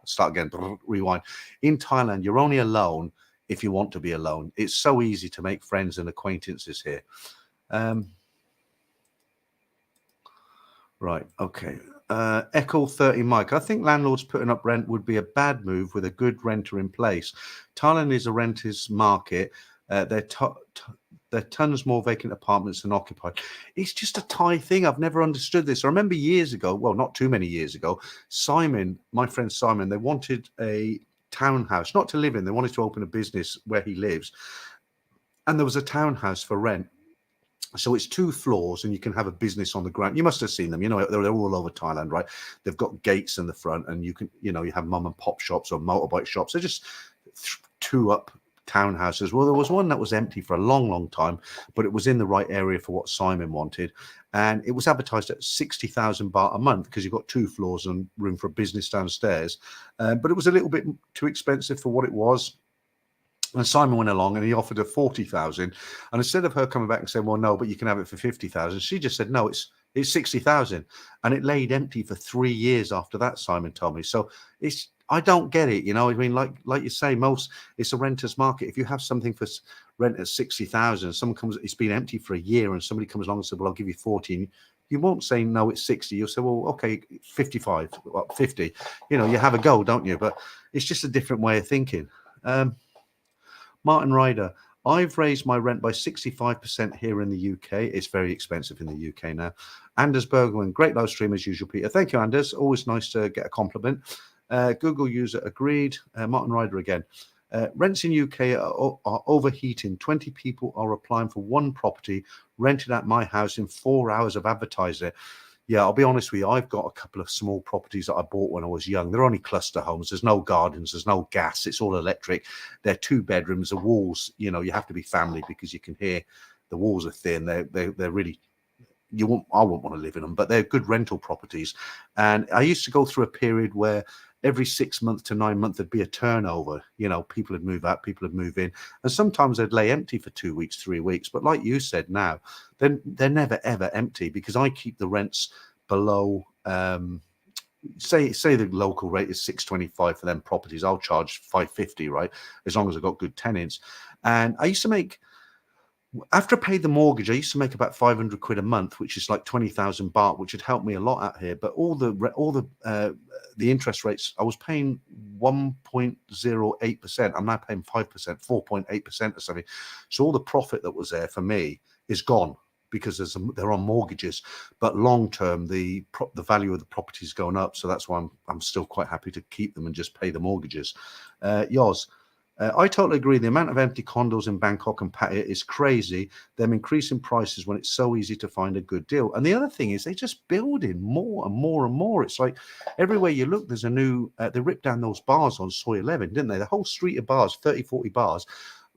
start again, rewind. In Thailand, you're only alone if you want to be alone. It's so easy to make friends and acquaintances here. Right, okay. Echo 30 Mike, I think landlords putting up rent would be a bad move with a good renter in place. Thailand is a renter's market. There are tons more vacant apartments than occupied. It's just a Thai thing. I've never understood this. I remember years ago, well, not too many years ago, Simon, my friend Simon, they wanted a townhouse, not to live in. They wanted to open a business where he lives. And there was a townhouse for rent. So it's 2 floors and you can have a business on the ground. You must have seen them, you know, they're all over Thailand, right? They've got gates in the front and you can, you know, you have mum and pop shops or motorbike shops. They're just 2 up townhouses. Well, there was one that was empty for a long, long time, but it was in the right area for what Simon wanted. And it was advertised at 60,000 baht a month because you've got 2 floors and room for a business downstairs. But it was a little bit too expensive for what it was. And Simon went along and he offered her 40,000. And instead of her coming back and saying, well, no, but you can have it for 50,000, she just said, no, it's 60,000. And it laid empty for 3 years after that, Simon told me. So I don't get it. You know, I mean, like you say, it's a renter's market. If you have something for rent at 60,000, someone comes, it's been empty for a year and somebody comes along and says, well, I'll give you 40. You won't say, no, it's 60. You'll say, well, okay, 55, 50. You know, you have a go, don't you? But it's just a different way of thinking. Martin Ryder, I've raised my rent by 65% here in the UK. It's very expensive in the UK now. Anders Bergman, great live stream as usual, Peter. Thank you, Anders. Always nice to get a compliment. Google user agreed. Martin Ryder again. Rents in UK are overheating. 20 people are applying for one property rented at my house in 4 hours of advertising. Yeah, I'll be honest with you. I've got a couple of small properties that I bought when I was young. They're only cluster homes. There's no gardens. There's no gas. It's all electric. They're 2 bedrooms. The walls, you know, you have to be family because you can hear the walls are thin. They're really, I wouldn't want to live in them, but they're good rental properties. And I used to go through a period where every 6 months to 9 months, there'd be a turnover. You know, people would move out, people would move in. And sometimes they'd lay empty for 2 weeks, 3 weeks. But like you said now, they're never, ever empty because I keep the rents below, say the local rate is 625 for them properties. I'll charge 550, right? As long as I've got good tenants. And I used to make, after I paid the mortgage, I used to make about 500 quid a month, which is like 20,000 baht, which had helped me a lot out here. But all the interest rates, I was paying 1.08%. I'm now paying 5%, 4.8% or something. So all the profit that was there for me is gone because they're on mortgages. But long term, the value of the property is going up. So that's why I'm still quite happy to keep them and just pay the mortgages. Yoz. I totally agree. The amount of empty condos in Bangkok and Pattaya is crazy. Them increasing prices when it's so easy to find a good deal. And the other thing is they just building more and more and more. It's like everywhere you look, there's a new, they ripped down those bars on Soy 11, didn't they? The whole street of bars, 30, 40 bars.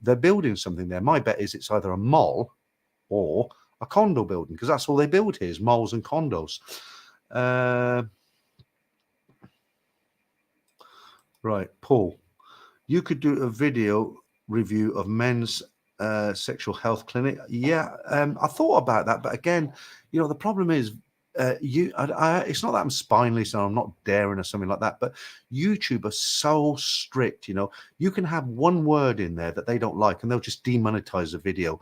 They're building something there. My bet is it's either a mall or a condo building because that's all they build here is malls and condos. Right, Paul. You could do a video review of men's sexual health clinic. Yeah, I thought about that, but again, you know, the problem is it's not that I'm spineless and I'm not daring or something like that, but YouTube are so strict. You know, you can have one word in there that they don't like and they'll just demonetize the video.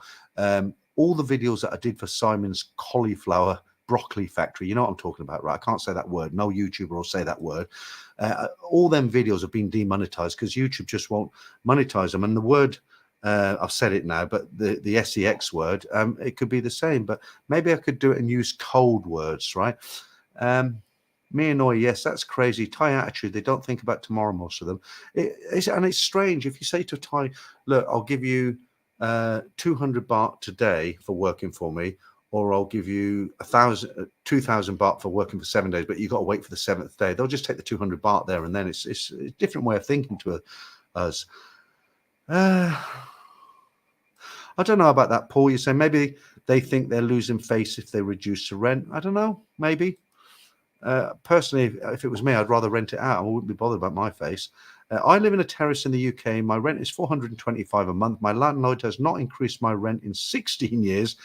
All the videos that I did for Simon's cauliflower broccoli factory, you know what I'm talking about, right? I can't say that word. No YouTuber will say that word. All them videos have been demonetized because YouTube just won't monetize them. And the word, I've said it now, but the sex word, it could be the same, but maybe I could do it and use code words, right? Me annoy, yes, that's crazy. Thai attitude, they don't think about tomorrow, most of them. And it's strange. If you say to a Thai, look, I'll give you 200 baht today for working for me, or I'll give you 2,000 baht for working for 7 days, but you've got to wait for the 7th day. They'll just take the 200 baht there, and then it's a different way of thinking to us. I don't know about that, Paul. You say maybe they think they're losing face if they reduce the rent. I don't know, maybe. Personally, if it was me, I'd rather rent it out. I wouldn't be bothered about my face. I live in a terrace in the UK. My rent is 425 a month. My landlord has not increased my rent in 16 years.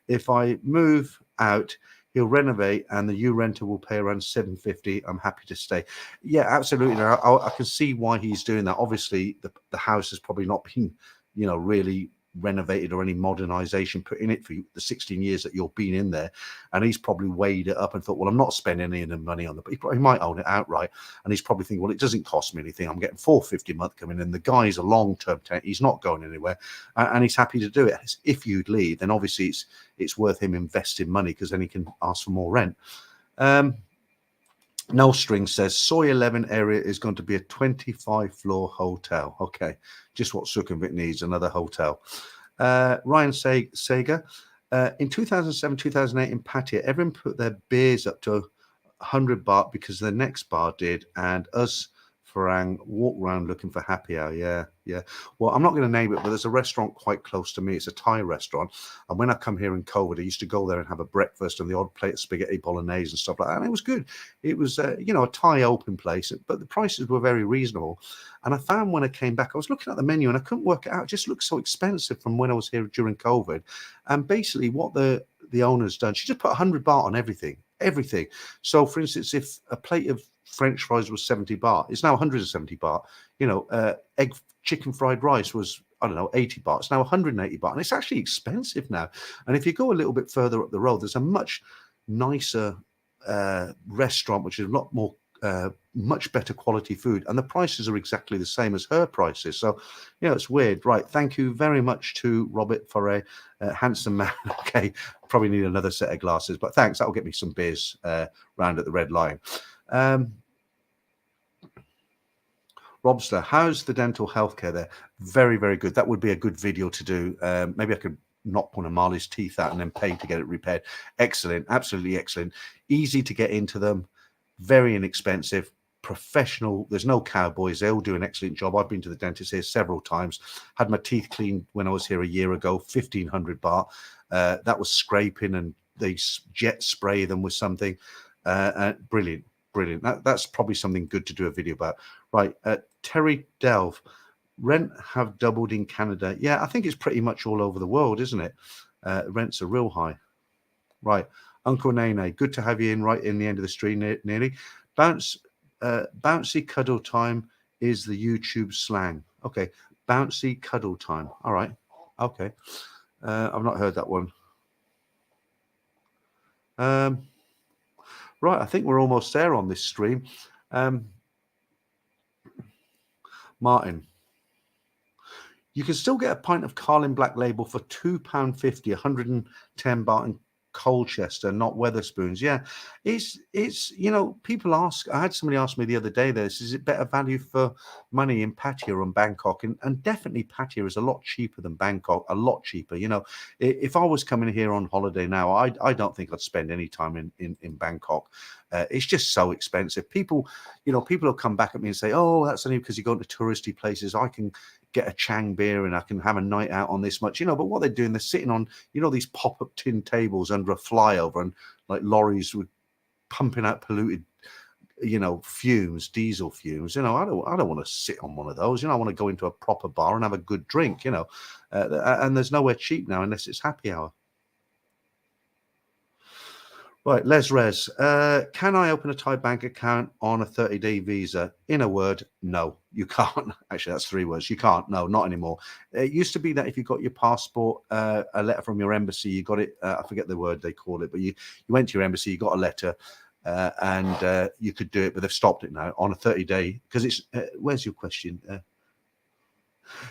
If I move out, He'll renovate and the new renter will pay around 750. I'm happy to stay. Yeah, absolutely. Now, I can see why he's doing that. Obviously, the house has probably not been, really renovated or any modernization put in it for the 16 years that you've been in there. And he's probably weighed it up and thought, well, I'm not spending any of the money on but he might own it outright. And he's probably thinking, well, it doesn't cost me anything. I'm getting $450 a month coming in. The guy's a long-term tenant. He's not going anywhere. And he's happy to do it. If you'd leave, then obviously it's worth him investing money because then he can ask for more rent. No String says Soy 11 area is going to be a 25-floor hotel. Okay, just what Sukhumvit needs, another hotel. Ryan Sager, in 2007, 2008 in Pattaya, everyone put their beers up to 100 baht because the next bar did, and us Farang walk around looking for happy hour. Yeah. Well, I'm not going to name it, but there's a restaurant quite close to me. It's a Thai restaurant. And when I come here in COVID, I used to go there and have a breakfast and the odd plate of spaghetti bolognese and stuff like that. And it was good. It was, a Thai open place, but the prices were very reasonable. And I found when I came back, I was looking at the menu and I couldn't work it out. It just looked so expensive from when I was here during COVID. And basically what the owner's done, she just put 100 baht on everything. So for instance, if a plate of French fries was 70 baht, it's now 170 baht. Egg chicken fried rice was, 80 baht. It's now 180 baht. And it's actually expensive now. And if you go a little bit further up the road, there's a much nicer restaurant, which is a lot more, much better quality food. And the prices are exactly the same as her prices. So, it's weird. Right. Thank you very much to Robert Foray, handsome man. Okay. Probably need another set of glasses, but thanks. That'll get me some beers round at the Red Lion. Robster, how's the dental healthcare there? Very, very good. That would be a good video to do. Maybe I could knock one of Marley's teeth out and then pay to get it repaired. Excellent. Absolutely excellent. Easy to get into them. Very inexpensive. Professional. There's no cowboys. They all do an excellent job. I've been to the dentist here several times. Had my teeth cleaned when I was here a year ago. 1,500 baht. That was scraping and they jet spray them with something. Brilliant. That's probably something good to do a video about. Right. Terry Delve, rent have doubled in Canada. Yeah, I think it's pretty much all over the world, isn't it? Rents are real high. Right. Uncle Nene, good to have you in right in the end of the stream nearly. Bouncy cuddle time is the YouTube slang. Okay. Bouncy cuddle time. All right. Okay. I've not heard that one. Right, I think we're almost there on this stream. Martin, you can still get a pint of Carlin Black Label for £2.50, 110 baht in Colchester, not Weatherspoons. Yeah, it's people ask. I had somebody ask me the other day, is it better value for money in Pattaya and Bangkok? And definitely Pattaya is a lot cheaper than Bangkok, a lot cheaper. If I was coming here on holiday now, I don't think I'd spend any time in Bangkok. It's just so expensive. People will come back at me and say, oh, that's only because you go to touristy places. I can get a Chang beer and I can have a night out on this much, but what they're doing, they're sitting on, these pop-up tin tables under a flyover and like lorries with pumping out polluted, fumes, diesel fumes. I don't want to sit on one of those. I want to go into a proper bar and have a good drink, and there's nowhere cheap now unless it's happy hour. Right, Les Res, can I open a Thai bank account on a 30-day visa? In a word, no, you can't. Actually, that's 3 words. You can't. No, not anymore. It used to be that if you got your passport, a letter from your embassy, you got it. I forget the word they call it, but you went to your embassy, you got a letter, and you could do it, but they've stopped it now on a 30-day because it's. Where's your question?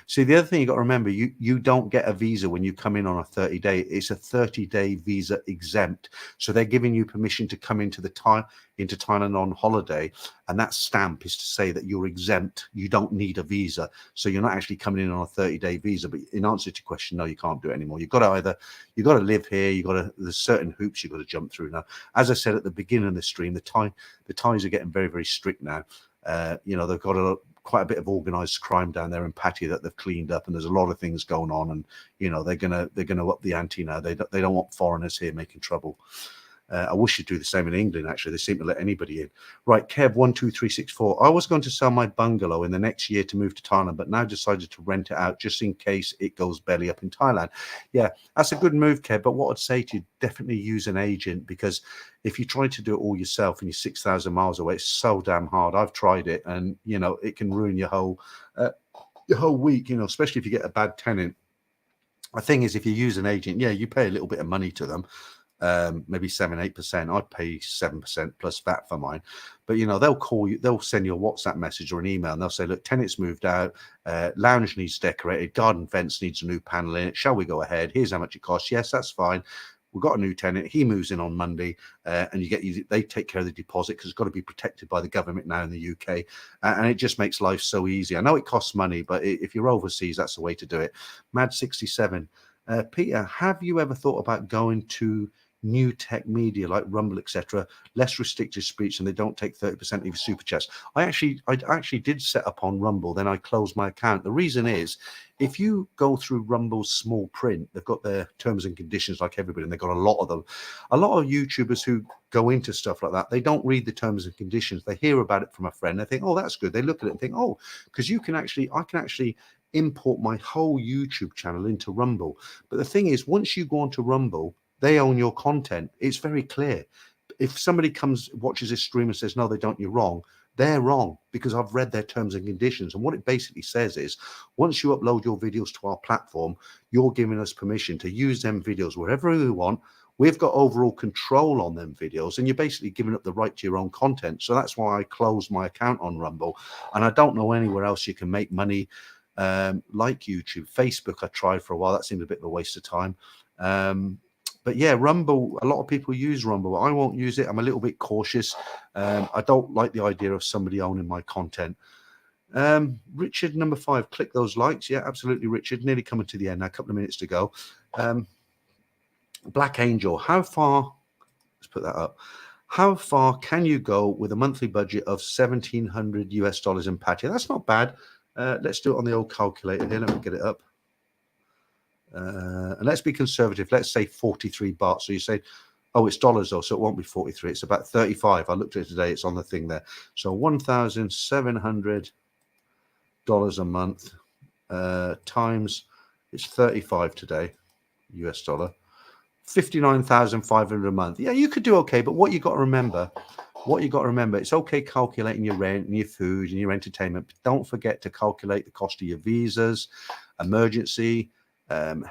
See, the other thing you got to remember, you don't get a visa when you come in on a 30-day. It's a 30-day visa exempt. So they're giving you permission to come into Thailand on holiday, and that stamp is to say that you're exempt. You don't need a visa, so you're not actually coming in on a 30-day visa. But in answer to your question, no, you can't do it anymore. You've got to live here. There's certain hoops you've got to jump through now. As I said at the beginning of the stream, the Thais are getting very, very strict now. They've got quite a bit of organized crime down there in Pattaya that they've cleaned up, and there's a lot of things going on, and they're gonna up the ante now. They don't want foreigners here making trouble. I wish you'd do the same in England, actually. They seem to let anybody in. Right, Kev12364. I was going to sell my bungalow in the next year to move to Thailand, but now decided to rent it out just in case it goes belly up in Thailand. Yeah, that's a good move, Kev. But what I'd say to you, definitely use an agent, because if you try to do it all yourself and you're 6,000 miles away, it's so damn hard. I've tried it, and, you know, it can ruin your whole week, you know, especially if you get a bad tenant. The thing is, if you use an agent, yeah, you pay a little bit of money to them. Maybe 7-8%. I'd pay 7% plus VAT for mine. But, you know, they'll call you, they'll send you a WhatsApp message or an email, and they'll say, look, tenant's moved out, lounge needs decorated, garden fence needs a new panel in it. Shall we go ahead? Here's how much it costs. Yes, that's fine. We've got a new tenant. He moves in on Monday, and they take care of the deposit, because it's got to be protected by the government now in the UK. And it just makes life so easy. I know it costs money, but if you're overseas, that's the way to do it. Mad67. Peter, have you ever thought about going to new tech media like Rumble, etc., less restricted speech, and they don't take 30% of your super chats? I actually did set up on Rumble, then I closed my account. The reason is, if you go through Rumble's small print, they've got their terms and conditions like everybody, and they've got a lot of them. A lot of YouTubers who go into stuff like that, they don't read the terms and conditions. They hear about it from a friend, they think, oh, that's good. They look at it and think, oh, because I can actually import my whole YouTube channel into Rumble. But the thing is, once you go onto Rumble, they own your content. It's very clear. If somebody watches this stream and says, no, they don't, you're wrong, they're wrong, because I've read their terms and conditions. And what it basically says is, once you upload your videos to our platform, you're giving us permission to use them videos wherever we want. We've got overall control on them videos, and you're basically giving up the right to your own content. So that's why I closed my account on Rumble. And I don't know anywhere else you can make money like YouTube. Facebook, I tried for a while. That seemed a bit of a waste of time. But yeah, Rumble, a lot of people use Rumble. I won't use it. I'm a little bit cautious. I don't like the idea of somebody owning my content. Richard, number 5, click those likes. Yeah, absolutely, Richard. Nearly coming to the end now, a couple of minutes to go. Black Angel, how far, let's put that up. How far can you go with a monthly budget of $1,700 US in Pattaya? That's not bad. Let's do it on the old calculator here. Let me get it up. And let's be conservative. Let's say 43 baht. So you say, oh, it's dollars though, so it won't be 43. It's about 35. I looked at it today. It's on the thing there. So $1,700 a month times, it's 35 today, US dollar. 59,500 a month. Yeah, you could do okay, but what you got to remember, it's okay calculating your rent and your food and your entertainment, but don't forget to calculate the cost of your visas, emergency,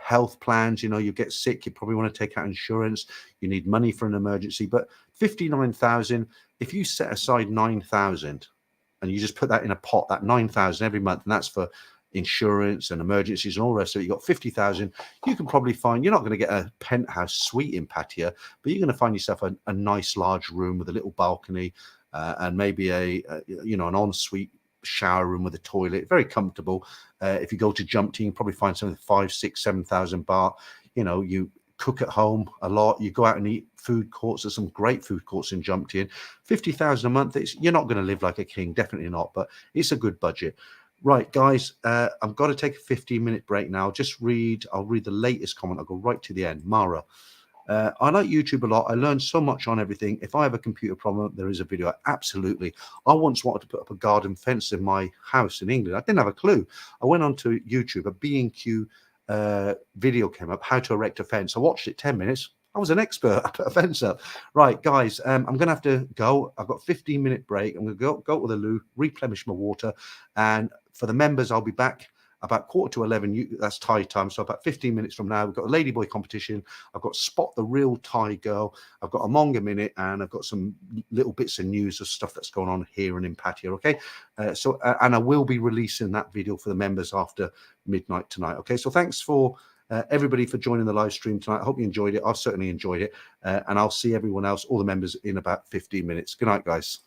health plans. You know, you get sick, you probably want to take out insurance, you need money for an emergency. But 59,000, if you set aside 9,000 and you just put that in a pot, that 9,000 every month, and that's for insurance and emergencies and all the rest of it, you got 50,000. You can probably find, you're not going to get a penthouse suite in Pattaya, but you're going to find yourself a nice large room with a little balcony and maybe an ensuite shower room with a toilet, very comfortable. If you go to Jump Team, you probably find something 5, 6, 7,000 baht. You know, you cook at home a lot, you go out and eat food courts. There's some great food courts in Jump Team. 50,000 a month, you're not going to live like a king, definitely not, but it's a good budget. Right, guys, I've got to take a 15-minute break now. I'll read the latest comment. I'll go right to the end. Mara, I like YouTube a lot. I learned so much on everything. If I have a computer problem, there is a video. Absolutely. I once wanted to put up a garden fence in my house in England. I didn't have a clue. I went onto YouTube, a B&Q video came up, how to erect a fence. I watched it 10 minutes. I was an expert. I put a fence up. Right, guys, I'm going to have to go. I've got a 15-minute break. I'm going to go to the loo, replenish my water. And for the members, I'll be back about 11:15. That's Thai time. So about 15 minutes from now, we've got a Ladyboy competition. I've got Spot the Real Thai Girl. I've got a Manga Minute, and I've got some little bits of news of stuff that's going on here and in Pattaya. Okay. And I will be releasing that video for the members after midnight tonight. Okay. So thanks for everybody for joining the live stream tonight. I hope you enjoyed it. I've certainly enjoyed it. And I'll see everyone else, all the members, in about 15 minutes. Good night, guys.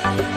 Bye.